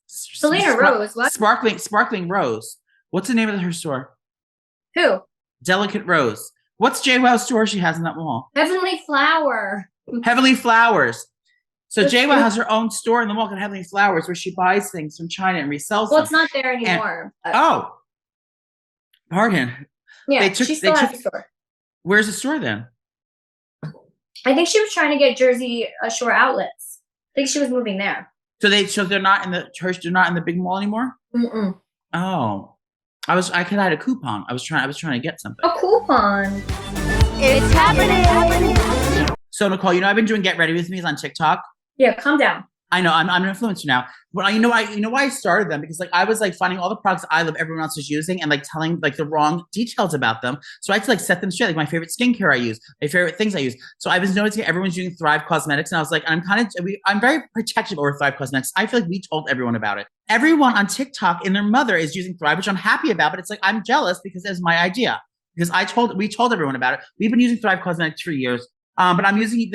Selena Rose. What? Sparkling Rose. What's the name of her store? Who? Delicate Rose. What's JWoww's store she has in that mall? Heavenly Flower. Heavenly Flowers. So JWoww has her own store in the mall called Heavenly Flowers where she buys things from China and resells them. Well, it's not there anymore. Pardon. Yeah, she still has a store. Where's the store then? I think she was trying to get Jersey Shore outlets. I think she was moving there. So they're not in the church. They're not in the big mall anymore. Mm-mm. Oh, I could have had a coupon. I was trying to get something. A coupon. It's happening. So Nicole, I've been doing Get Ready With Me's on TikTok. Yeah, calm down. I know I'm an influencer now, but you know why I started them because like I was like finding all the products I love everyone else is using and like telling like the wrong details about them. So I had to like set them straight. Like my favorite skincare I use, my favorite things I use. So I was noticing everyone's using Thrive Cosmetics, and I was like, I'm very protective over Thrive Cosmetics. I feel like we told everyone about it. Everyone on TikTok and their mother is using Thrive, which I'm happy about, but it's like I'm jealous because it's my idea. because we told everyone about it. We've been using Thrive Cosmetics for years. But I'm using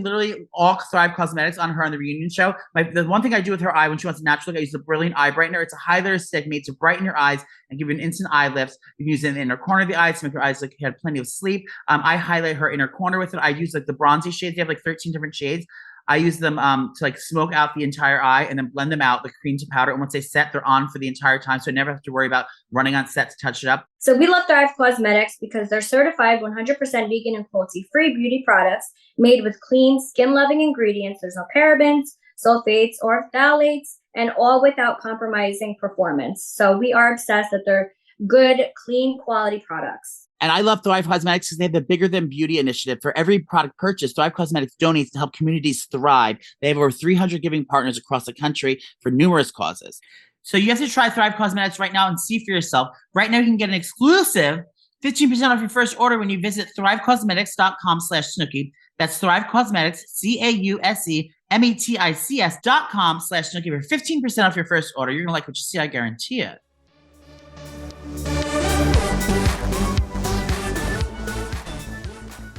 literally all Thrive Cosmetics on her on the reunion show. The one thing I do with her eye when she wants a natural look, I use the Brilliant Eye Brightener. It's a highlighter stick made to brighten your eyes and give you an instant eye lift. You can use it in the inner corner of the eyes to make your eyes look like you had plenty of sleep. I highlight her inner corner with it. I use like the bronzy shades. They have like 13 different shades. I use them to like smoke out the entire eye and then blend them out, the cream to powder. And once they set, they're on for the entire time. So I never have to worry about running on set to touch it up. So we love Thrive Cosmetics because they're certified 100% vegan and cruelty-free beauty products made with clean, skin-loving ingredients. There's no parabens, sulfates, or phthalates, and all without compromising performance. So we are obsessed that they're good, clean, quality products. And I love Thrive Cosmetics because they have the Bigger Than Beauty initiative. For every product purchase, Thrive Cosmetics donates to help communities thrive. They have over 300 giving partners across the country for numerous causes. So you have to try Thrive Cosmetics right now and see for yourself. Right now, you can get an exclusive 15% off your first order when you visit thrivecosmetics.com/Snooki. That's Thrive Cosmetics, CAUSEMETICS.com/Snooki for 15% off your first order. You're going to like what you see, I guarantee it.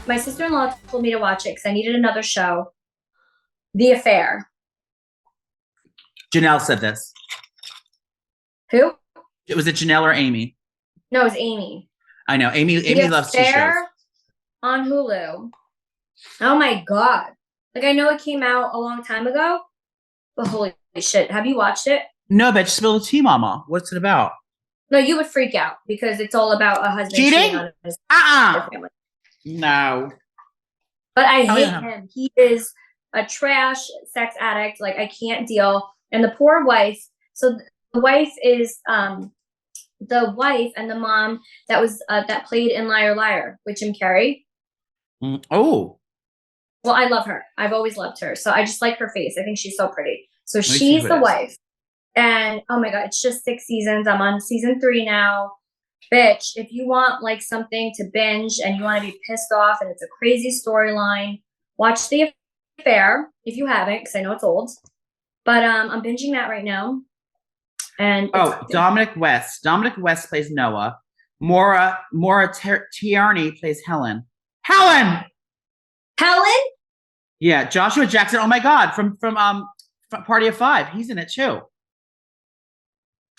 My sister-in-law told me to watch it because I needed another show. The Affair. Janelle said this. Who? Was it Janelle or Amy? No, it was Amy. I know. Amy loves two shows. On Hulu. Oh my God. Like I know it came out a long time ago, but holy shit. Have you watched it? No, but spill the tea, mama. What's it about? No, you would freak out because it's all about a husband cheating on his family. No. But I hate him. He is a trash sex addict. Like I can't deal. And the poor wife. So the wife is the wife and the mom that was that played in Liar Liar with Jim Carrey. Oh. Well, I love her. I've always loved her. So I just like her face. I think she's so pretty. So she's the wife. And oh my God, it's just 6 seasons. I'm on season 3 now. Bitch, if you want like something to binge and you want to be pissed off and it's a crazy storyline, watch The Affair if you haven't, because I know it's old. But I'm binging that right now. And Dominic West. Dominic West plays Noah. Maura Tierney plays Helen. Helen. Yeah, Joshua Jackson. Oh my God, from Party of Five. He's in it too.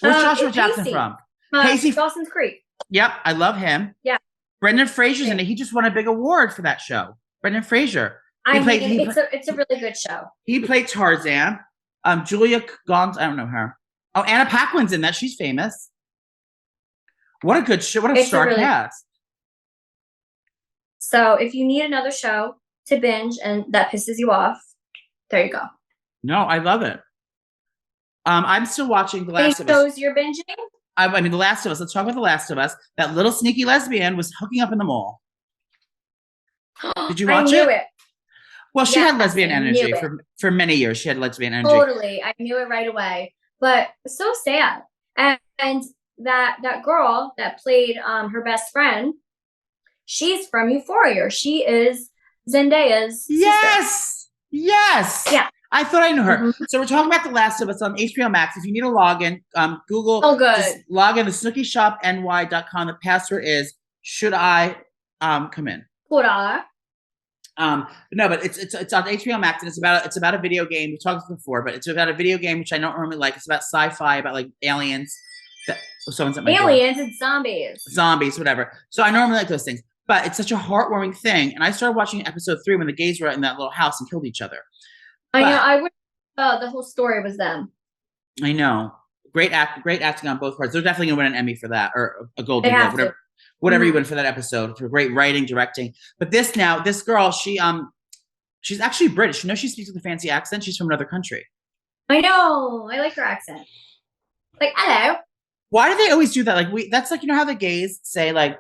Where's Joshua Jackson from? Pacey. Dawson's Creek. Yep, I love him. Yeah. Brendan Fraser's in it. He just won a big award for that show. Brendan Fraser. It's a really good show. He played Tarzan. Julia Gons, I don't know her. Oh, Anna Paquin's in that. She's famous. What a good show. What a star cast. So if you need another show to binge and that pisses you off, there you go. No, I love it. I'm still watching The Last of Us. Shows you're binging? I mean, The Last of Us. Let's talk about The Last of Us. That little sneaky lesbian was hooking up in the mall. Did you watch it? Well, she had lesbian energy for many years. She had lesbian energy. Totally. I knew it right away. But so sad. And that girl that played her best friend, she's from Euphoria. She is Zendaya's sister. Yes. Yeah. I thought I knew her. Mm-hmm. So we're talking about The Last of Us on HBO Max. If you need a login, Google. Oh, good. Just log in to SnookiShopNY.com. The password is should I come in? Could No, but it's on HBO Max and it's about a video game. We talked before, but it's about a video game which I don't normally like. It's about sci-fi, about like aliens. Someone's at my door. Aliens and zombies, whatever. So I normally like those things, but it's such a heartwarming thing. And I started watching episode 3 when the gays were in that little house and killed each other. I know. I wish the whole story was them. I know. Great acting on both parts. They're definitely gonna win an Emmy for that, or a Golden Globe, whatever you win for that episode, for great writing, directing. But this girl, she's actually British. You know, she speaks with a fancy accent. She's from another country. I know. I like her accent. Like, hello. Why do they always do that? Like that's like, you know how the gays say like,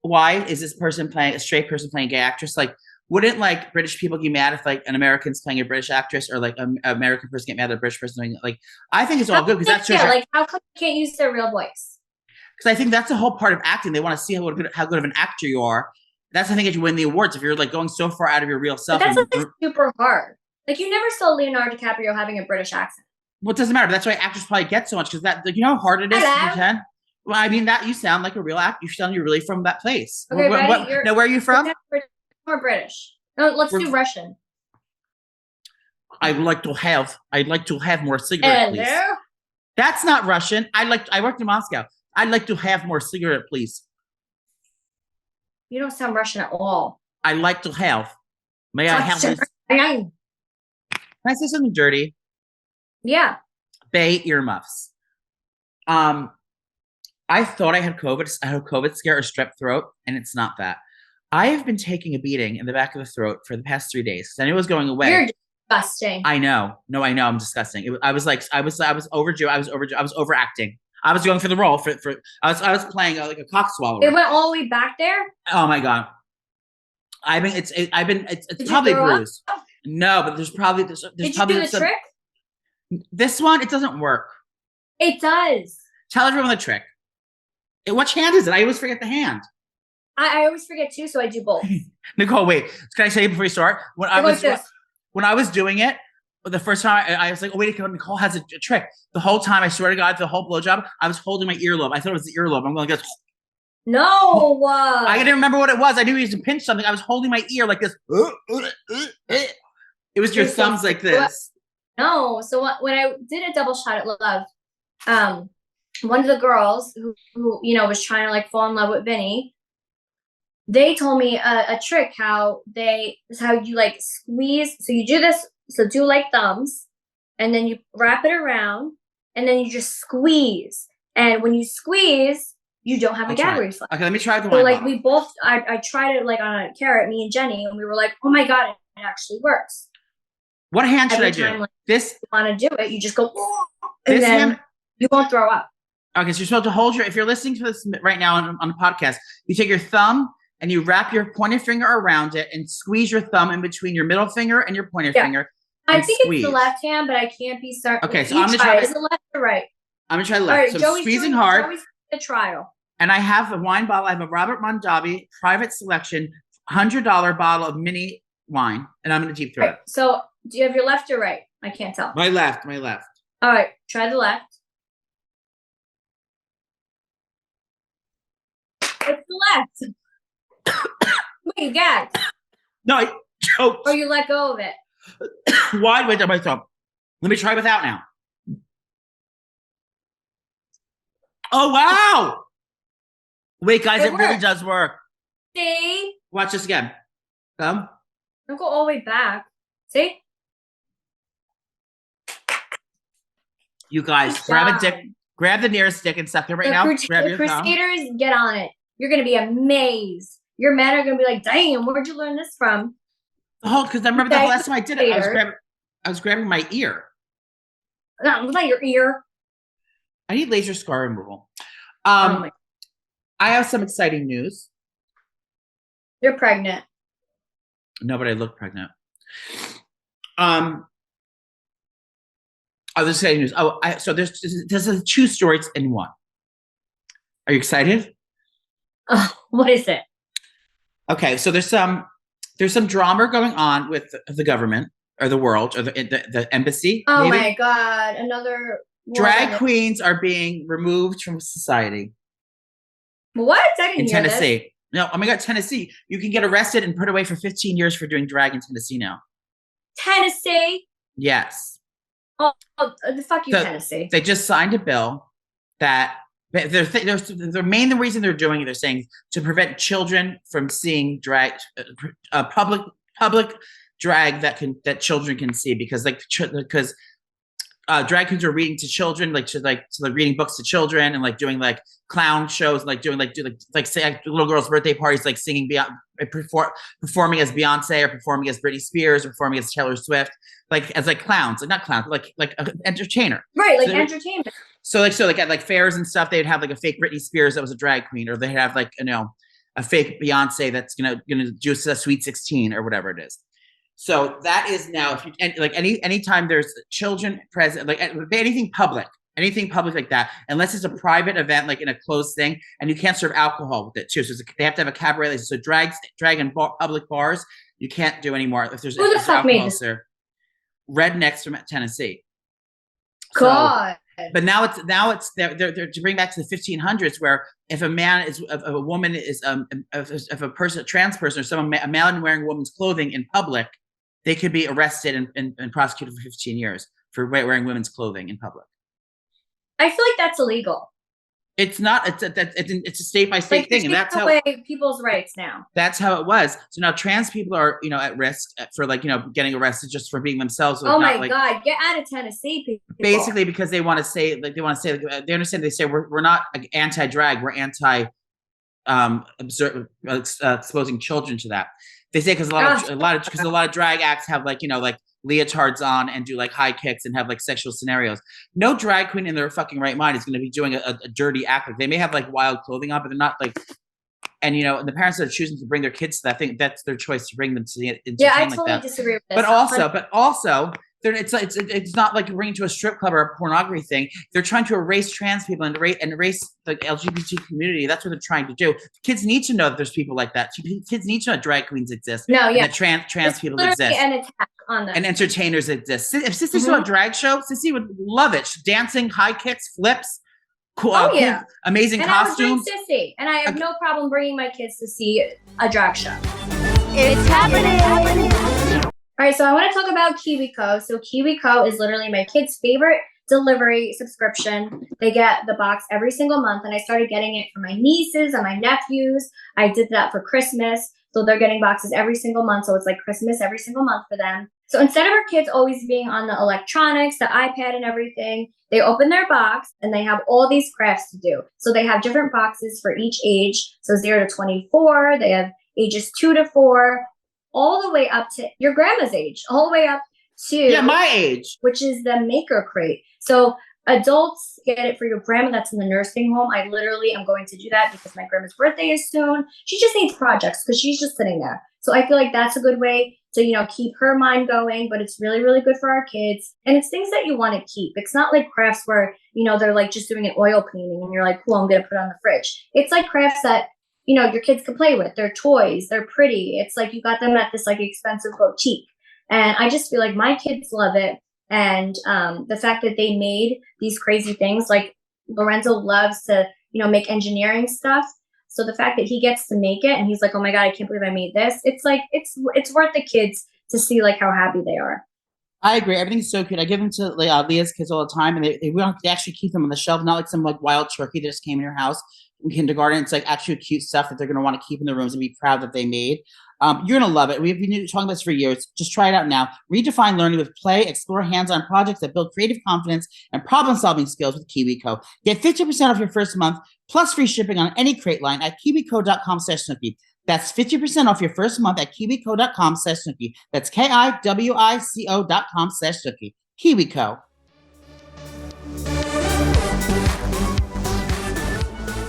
why is this person playing a straight person playing a gay actress? Like, wouldn't like British people get mad if like an American's playing a British actress, or like an American person get mad at a British person doing it? Like, I think it's all good because that's just like how come you can't use their real voice? Because I think that's the whole part of acting. They want to see how good of an actor you are. That's the thing that you win the awards if you're like going so far out of your real self. But that's like super hard. Like you never saw Leonardo DiCaprio having a British accent. Well, it doesn't matter. But that's why actors probably get so much because that, like, you know how hard it is to pretend. Well, I mean that you sound like a real actor. You sound you're really from that place. Okay, where are you from? We're British. No, let's do Russian. I'd like to have more cigarette, please. That's not Russian. I worked in Moscow. I'd like to have more cigarette, please. You don't sound Russian at all. I like to have. May I have this? Can I say something dirty? Yeah. Bay earmuffs. I thought I had COVID. I had a COVID scare or strep throat, and it's not that. I have been taking a beating in the back of the throat for the past 3 days because I knew it was going away. You're disgusting. I know. No, I know. I'm disgusting. I was overdue. I was overacting. I was going for the role I was playing like a cock swallower. It went all the way back there. Oh my God. It's probably bruised. No, but there's probably Did you do the trick? This one, it doesn't work. It does. Tell everyone the trick. Which hand is it? I always forget the hand. I always forget too, so I do both. Nicole, wait. Can I say it before you start? When I was doing it, the first time I was like, oh, wait, Nicole has a trick. The whole time, I swear to God, the whole blowjob, I was holding my earlobe. I thought it was the earlobe. I'm going like this. No. I didn't remember what it was. I knew he used to pinch something. I was holding my ear like this. It was your thumbs like this. No. So when I did a double shot at love, one of the girls who was trying to like fall in love with Vinny, they told me a trick how you like squeeze. So you do this. So do like thumbs, and then you wrap it around, and then you just squeeze. And when you squeeze, you don't have a gag reflex. Okay, let me try the one. So like bottle. we both, I tried it like on a carrot, me and Jenny, and we were like, oh my God, it actually works. What hand should I do? Time, like, this? You want to do it? You just go, and then you won't throw up. Okay, so you're supposed to hold if you're listening to this right now on the podcast, you take your thumb and you wrap your pointer finger around it and squeeze your thumb in between your middle finger and your pointer finger. I think it's the left hand, but I can't be certain. Okay, so I'm going to try. Is it left or right? I'm going to try left. All right, so Joey's squeezing hard. Joey's the trial. And I have a wine bottle. I have a Robert Mondavi private selection $100 bottle of mini wine, and I'm going to deep throat it. So do you have your left or right? I can't tell. My left. All right, try the left. It's the left. Wait, you gagged. No, I choked. Or you let go of it. Wide way down my thumb. Let me try without now. Oh, wow. Wait, guys, it really does work. See? Watch this again. Thumb. Don't go all the way back. See? You guys, grab a dick. Grab the nearest dick and suck it right now. Grab your Crusaders, get on it. You're going to be amazed. Your men are going to be like, damn, where'd you learn this from? Oh, because I remember the last time I did it, I was grabbing my ear. No, it was not your ear. I need laser scar removal. I have some exciting news. You're pregnant. No, but I look pregnant. There's exciting news. So there's 2 stories in one. Are you excited? What is it? Okay, so there's some drama going on with the government or the world or the embassy. Oh maybe. My God, another drag queens are being removed from society. What? I didn't hear Tennessee. This. No, oh my God, Tennessee. You can get arrested and put away for 15 years for doing drag in Tennessee now. Tennessee? Yes. Oh, fuck you, Tennessee. They just signed a bill that the main reason they're doing it, they're saying to prevent children from seeing drag, public drag that children can see because drag queens are reading to children, like reading books to children and like doing like clown shows, like doing say little girls' birthday parties, like singing performing as Beyonce or performing as Britney Spears or performing as Taylor Swift, like as like clowns, like not clowns, like an entertainer, right? Like entertainment. So at like fairs and stuff, they'd have like a fake Britney Spears that was a drag queen, or they'd have like a fake Beyonce that's gonna do a Sweet 16 or whatever it is. So that is now, anytime there's children present, like anything public like that, unless it's a private event, like in a closed thing, and you can't serve alcohol with it too. So they have to have a cabaret license. So drag in public bars, you can't do anymore if there's who the fuck made this? Rednecks from Tennessee. God. But now it's they're to bring back to the 1500s, where if a man is if a woman is if a person, a trans person, or a man wearing women's clothing in public, they could be arrested and prosecuted for 15 years for wearing women's clothing in public. I feel like that's illegal. It's not. It's a state by state thing, and that's how people's rights now. That's how it was. So now trans people are, at risk for getting arrested just for being themselves. Oh my God, get out of Tennessee, people. Basically, because they want to say they understand. They say we're not anti-drag, we're anti exposing children to that. They say because a lot of drag acts have leotards on and do high kicks and have sexual scenarios. No drag queen in their fucking right mind is going to be doing a dirty act. They may have wild clothing on, but they're not and the parents that are choosing to bring their kids to that, I think that's their choice to bring them to the I totally disagree with this. But also it's not like you're bringing to a strip club or a pornography thing. They're trying to erase trans people and erase the LGBT community. That's what they're trying to do. Kids need to know that there's people like that. Kids need to know that drag queens exist. That trans people exist. An attack on them. And entertainers exist. If Sissy saw a drag show, Sissy would love it. Dancing, high kicks, flips, cool, amazing costumes. I would bring Sissy, and I have no problem bringing my kids to see a drag show. It's happening. All right, so I want to talk about Kiwico. So Kiwico is literally my kids' favorite delivery subscription. They get the box every single month, and I started getting it for my nieces and my nephews. I did that for Christmas. So they're getting boxes every single month. So it's like Christmas every single month for them. So instead of our kids always being on the electronics, the iPad and everything, they open their box and they have all these crafts to do. So they have different boxes for each age. So 0 to 24, they have ages 2 to 4, all the way up to your grandma's age, all the way up to my age, which is the maker crate. So adults get it for your grandma that's in the nursing home. I literally am going to do that because my grandma's birthday is soon. She just needs projects because she's just sitting there. So I feel like that's a good way to, keep her mind going, but it's really, really good for our kids. And it's things that you want to keep. It's not like crafts where, they're just doing an oil painting and you're like, cool, I'm going to put it on the fridge. It's like crafts that, your kids can play with. They're toys. They're pretty. It's like you got them at this expensive boutique. And I just feel like my kids love it. And the fact that they made these crazy things, like Lorenzo loves to, make engineering stuff. So the fact that he gets to make it and he's like, oh my God, I can't believe I made this. It's it's worth the kids to see how happy they are. I agree. Everything's so cute. I give them to Leah's kids all the time, and they actually keep them on the shelf, not like some wild turkey that just came in your house in kindergarten. It's actually cute stuff that they're going to want to keep in their rooms and be proud that they made. You're going to love it. We've been talking about this for years. Just try it out now. Redefine learning with play. Explore hands-on projects that build creative confidence and problem-solving skills with Kiwico. Get 50% off your first month plus free shipping on any crate line at kiwico.com/snooki. That's 50% off your first month at kiwico.com/snooki. That's KIWICO.com/snooki. Kiwico.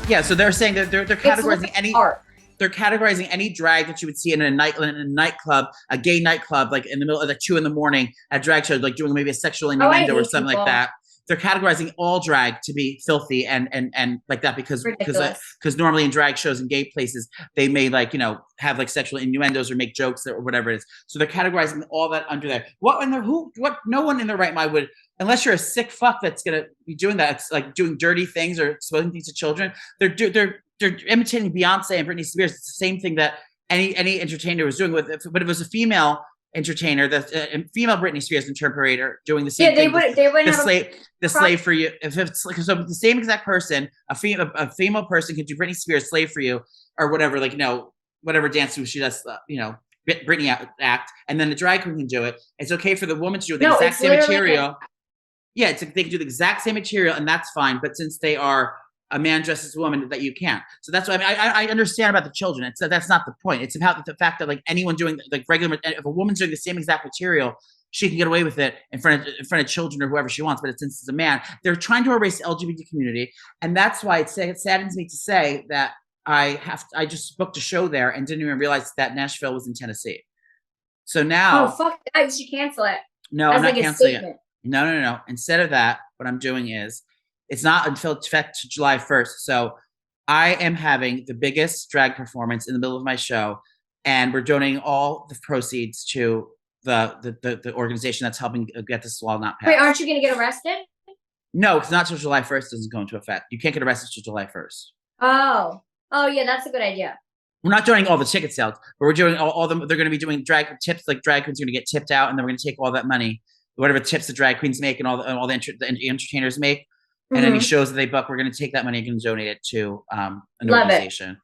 Yeah, so they're saying that they're categorizing any art. They're categorizing any drag that you would see in a nightclub, a gay nightclub, in the middle of 2 a.m. at drag shows, doing maybe a sexual innuendo or something like that. They're categorizing all drag to be filthy and like that because normally in drag shows and gay places they may have sexual innuendos or make jokes or whatever it is. So they're categorizing all that under there. No one in their right mind would, unless you're a sick fuck that's gonna be doing that. It's doing dirty things or exposing things to children. They're imitating Beyonce and Britney Spears. It's the same thing that any entertainer was doing but if it was a female entertainer, the female Britney Spears interpreter doing the same thing. They would the slave for you. If it's so the same exact person, a female person could do Britney Spears slave for you or whatever, whatever dance she does, Britney act, and then the drag queen can do it. It's okay for the woman to do the exact same material. They can do the exact same material, and that's fine. But since they are a man dressed as a woman, that you can't. So that's why I understand about the children. That's not the point. It's about the fact that anyone doing regular, if a woman's doing the same exact material, she can get away with it in front of children or whoever she wants. But since it's a man, they're trying to erase the LGBT community, and that's why it saddens me to say that I just booked a show there and didn't even realize that Nashville was in Tennessee. So now, fuck that! You should cancel it. No, I'm not canceling it. No. Instead of that, what I'm doing is, it's not until July 1st. So I am having the biggest drag performance in the middle of my show, and we're donating all the proceeds to the organization that's helping get this law not passed. Wait, aren't you going to get arrested? No, because not till July 1st doesn't go into effect. You can't get arrested till July 1st. Oh, yeah, that's a good idea. We're not doing all the ticket sales, but we're doing all them. They're going to be doing drag tips, like drag queens are going to get tipped out, and then we're going to take all that money, whatever tips the drag queens make and all the entertainers make, and any shows that they book, we're going to take that money and donate it to an organization.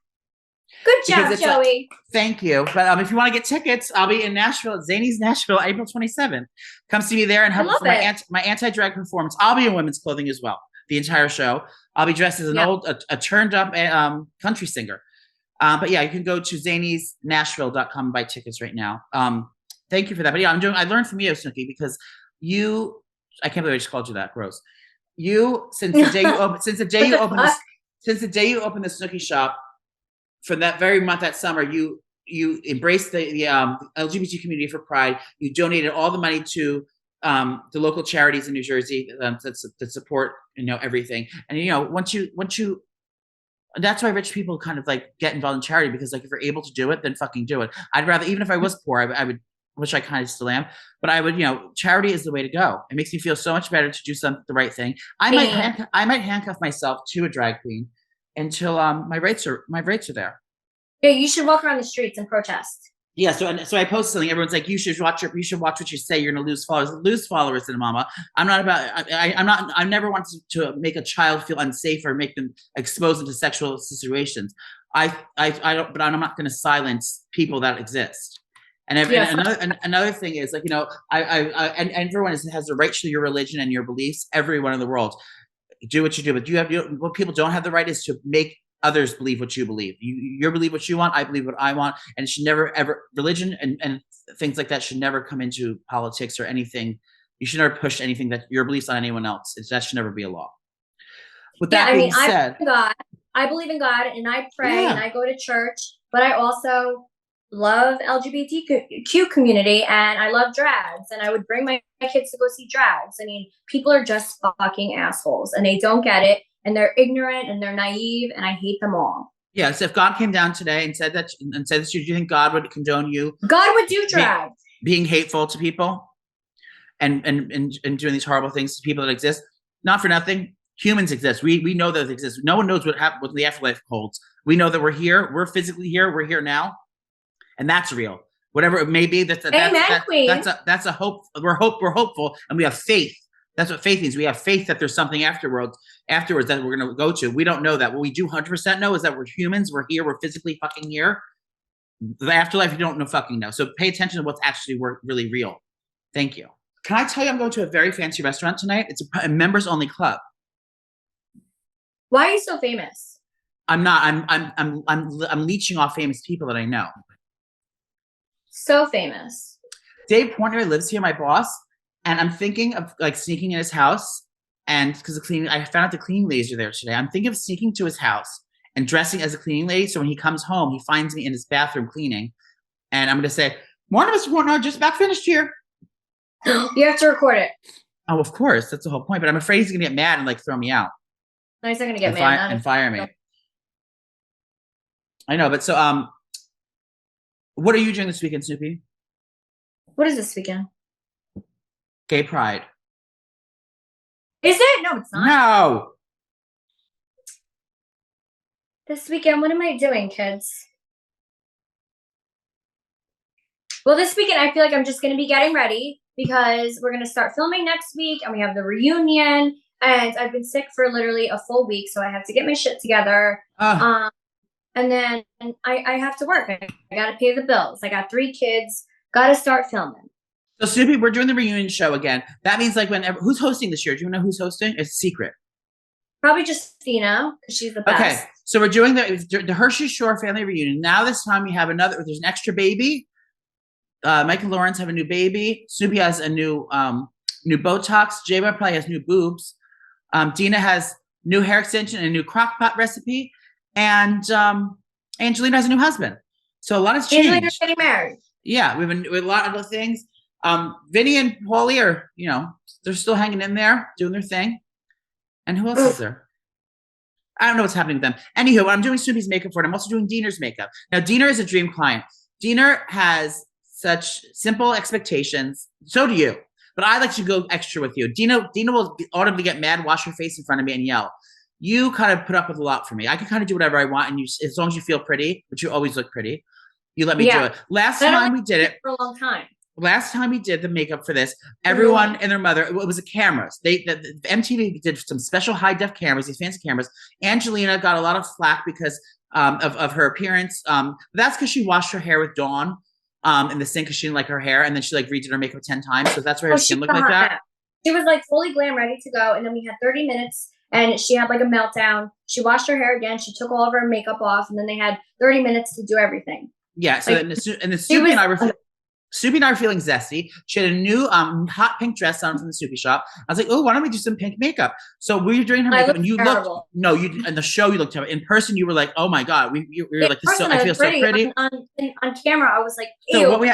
Good job, Joey. Thank you. But if you want to get tickets, I'll be in Nashville at Zany's Nashville, April 27th. Come see me there and help for my anti-drag performance. I'll be in women's clothing as well, the entire show. I'll be dressed as a turned up country singer. But yeah, you can go to zanysnashville.com and buy tickets right now. Thank you for that. But yeah, I learned from you, Snooki, because I can't believe I just called you that. Gross. Since the day you opened the Snooki shop, from that very month, that summer, you embraced the LGBT community for Pride. You donated all the money to the local charities in New Jersey that support everything. And once you that's why rich people kind of like get involved in charity, because like if you're able to do it, then fucking do it. I'd rather, even if I was poor, I would, which I kind of still am, but I would, charity is the way to go. It makes me feel so much better to do the right thing. I might handcuff myself to a drag queen until my rights are there. Yeah, you should walk around the streets and protest. Yeah, so I post something. Everyone's like, you should watch what you say. You're gonna lose followers. Lose followers in Mama. I'm not about. I never want to make a child feel unsafe or make them exposed into sexual situations. I don't. But I'm not going to silence people that exist. And another thing is like and everyone has the right to your religion and your beliefs. Everyone in the world, do what you do. But what people don't have the right is to make others believe what you believe. You believe what you want. I believe what I want. And it should never, ever, religion and things like that should never come into politics or anything. You should never push anything that your beliefs on anyone else. That should never be a law. With that being said, I believe in God and I pray and I go to church, but I also love LGBTQ community and I love drags and I would bring my kids to go see drags. I mean, people are just fucking assholes and they don't get it. And they're ignorant and they're naive, and I hate them all. Yeah, so if God came down today and said that, do you think God would condone you? God would do drag. Being hateful to people and doing these horrible things to people that exist? Not for nothing. Humans exist. We know that they exist. No one knows what the afterlife holds. We know that we're here. We're physically here. We're here now, and that's real. Whatever it may be, that's a hope. We're hopeful, and we have faith. That's what faith means. We have faith that there's something afterwards that we're going to go to. We don't know that. What we do 100% know is that we're humans. We're here. We're physically fucking here. The afterlife, you don't know fucking know. So pay attention to what's actually really real. Thank you. Can I tell you I'm going to a very fancy restaurant tonight? It's a members only club. Why are you so famous? I'm not. I'm leeching off famous people that I know. So famous. Dave Portnoy lives here, my boss. And I'm thinking of like sneaking in his house, and because I found out the cleaning ladies are there today. I'm thinking of sneaking to his house and dressing as a cleaning lady. So when he comes home, he finds me in his bathroom cleaning, and I'm going to say, "Morning, Mr. Portnoy, just about finished here." You have to record it. Oh, of course, that's the whole point. But I'm afraid he's going to get mad and like throw me out. No, he's not going to get mad and fire me. I know, but so what are you doing this weekend, Snoopy? What is this weekend? Gay Pride. Is it? No, it's not. No. This weekend, what am I doing, kids? Well, this weekend, I feel like I'm just going to be getting ready because we're going to start filming next week and we have the reunion. And I've been sick for literally a full week, so I have to get my shit together. And then I have to work. I got to pay the bills. I got 3 kids. Got to start filming. So Snoopy, we're doing the reunion show again. That means like who's hosting this year? Do you know who's hosting? It's secret. Probably just Stina, because she's the best. Okay, so we're doing the Hershey Shore family reunion. Now this time we have there's an extra baby. Mike and Lawrence have a new baby. Snoopy has a new Botox. J-Bar probably has new boobs. Dina has new hair extension and a new crock pot recipe. And Angelina has a new husband. So a lot has changed. Angelina's getting married. Yeah, we have a lot of other things. Vinny and Paulie are, they're still hanging in there, doing their thing. And who else is there? I don't know what's happening with them. Anywho, I'm doing Snoopy's makeup for it. I'm also doing Dina's makeup. Now, Dina is a dream client. Dina has such simple expectations. So do you. But I like to go extra with you. Dina will audibly get mad, wash her face in front of me, and yell. You kind of put up with a lot for me. I can kind of do whatever I want, and you, as long as you feel pretty, but you always look pretty, you let me do it. Last time we did it for a long time. Last time we did the makeup for this, everyone and their mother, it was the cameras. The MTV did some special high def cameras, these fancy cameras. Angelina got a lot of flack because of her appearance. That's because she washed her hair with Dawn in the sink because she didn't like her hair, and then she like redid her makeup 10 times. So that's why her skin looked like that. She was like fully glam, ready to go, and then we had 30 minutes, and she had like a meltdown. She washed her hair again. She took all of her makeup off, and then they had 30 minutes to do everything. Yeah. So like, and the Snoopy and I were. Snoopy and I are feeling zesty. She had a new hot pink dress on from the Snoopy shop. I was like, oh, why don't we do some pink makeup? So we were doing her makeup, and you looked. No, you in the show you looked terrible. In person, you were like, oh my god, we were like, this so, I feel so pretty. On camera, I was like, ew.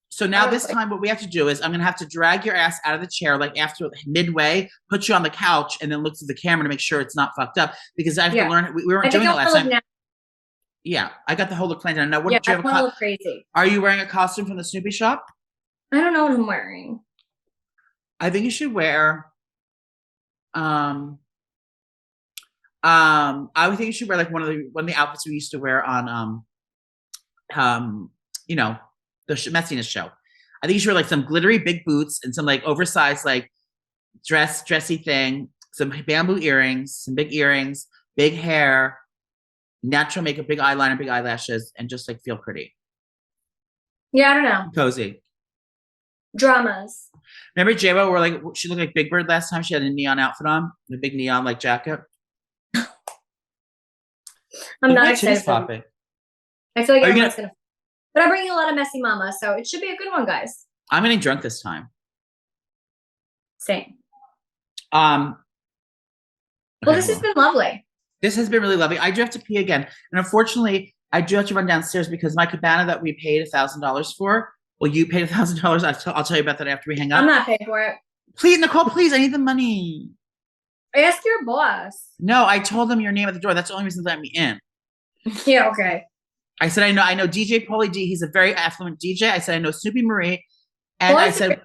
So now this time, what we have to do is I'm gonna have to drag your ass out of the chair, like after midway, put you on the couch, and then look through the camera to make sure it's not fucked up because I have to learn. We weren't doing it last time. Yeah, I got the whole look planned. Now, what do you have? Crazy. Are you wearing a costume from the Snoopy shop? I don't know what I'm wearing. I think you should wear. I would think you should wear like one of the outfits we used to wear on you know, the messiness show. I think you should wear like some glittery big boots and some like oversized like dressy thing, some bamboo earrings, some big earrings, big hair. Natural makeup, big eyeliner, big eyelashes, and just like feel pretty. Yeah, I don't know. Cozy. Dramas. Remember J-Lo where like she looked like Big Bird last time? She had a neon outfit on, a big neon like jacket. I'm not excited. Popping. I feel like everyone's gonna. But I'm bringing a lot of messy mama, so it should be a good one, guys. I'm getting drunk this time. Same. Well, this has been lovely. This has been really lovely. I do have to pee again. And unfortunately, I do have to run downstairs because my cabana that we paid $1,000 for, well, you paid $1,000. I'll tell you about that after we hang up. I'm not paying for it. Please, Nicole, please. I need the money. Ask your boss. No, I told them your name at the door. That's the only reason they let me in. Yeah, okay. I said, I know DJ Pauly D. He's a very affluent DJ. I said, I know Snoopy Marie. And I said,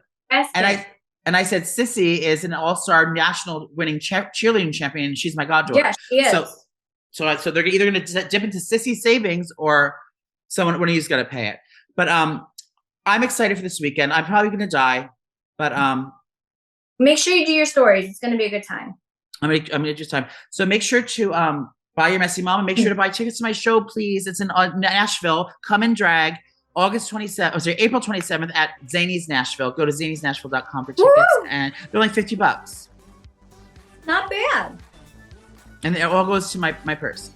and I said, Sissy is an all-star national winning cheerleading champion, and she's my goddaughter. Yeah, she is. So they're either going to dip into Sissy's savings or one of you's got to pay it. But I'm excited for this weekend. I'm probably going to die, but make sure you do your stories. It's going to be a good time. I'm gonna do time. So make sure to buy your messy mama. Make sure to buy tickets to my show, please. It's in Nashville. Come and drag. April 27th at Zany's Nashville. Go to zanysnashville.com for tickets. Woo! And they're like $50. Not bad. And it all goes to my purse.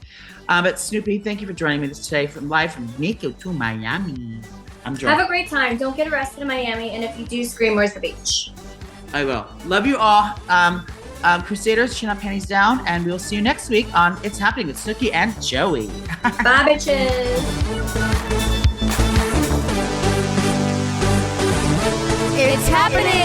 But Snoopy, thank you for joining me today live from Nico to Miami. I'm drunk. Have a great time. Don't get arrested in Miami. And if you do, scream, where's the beach? I will. Love you all. Crusaders, chin up, panties down. And we'll see you next week on It's Happening with Snooki and Joey. Bye, bitches. It's happening.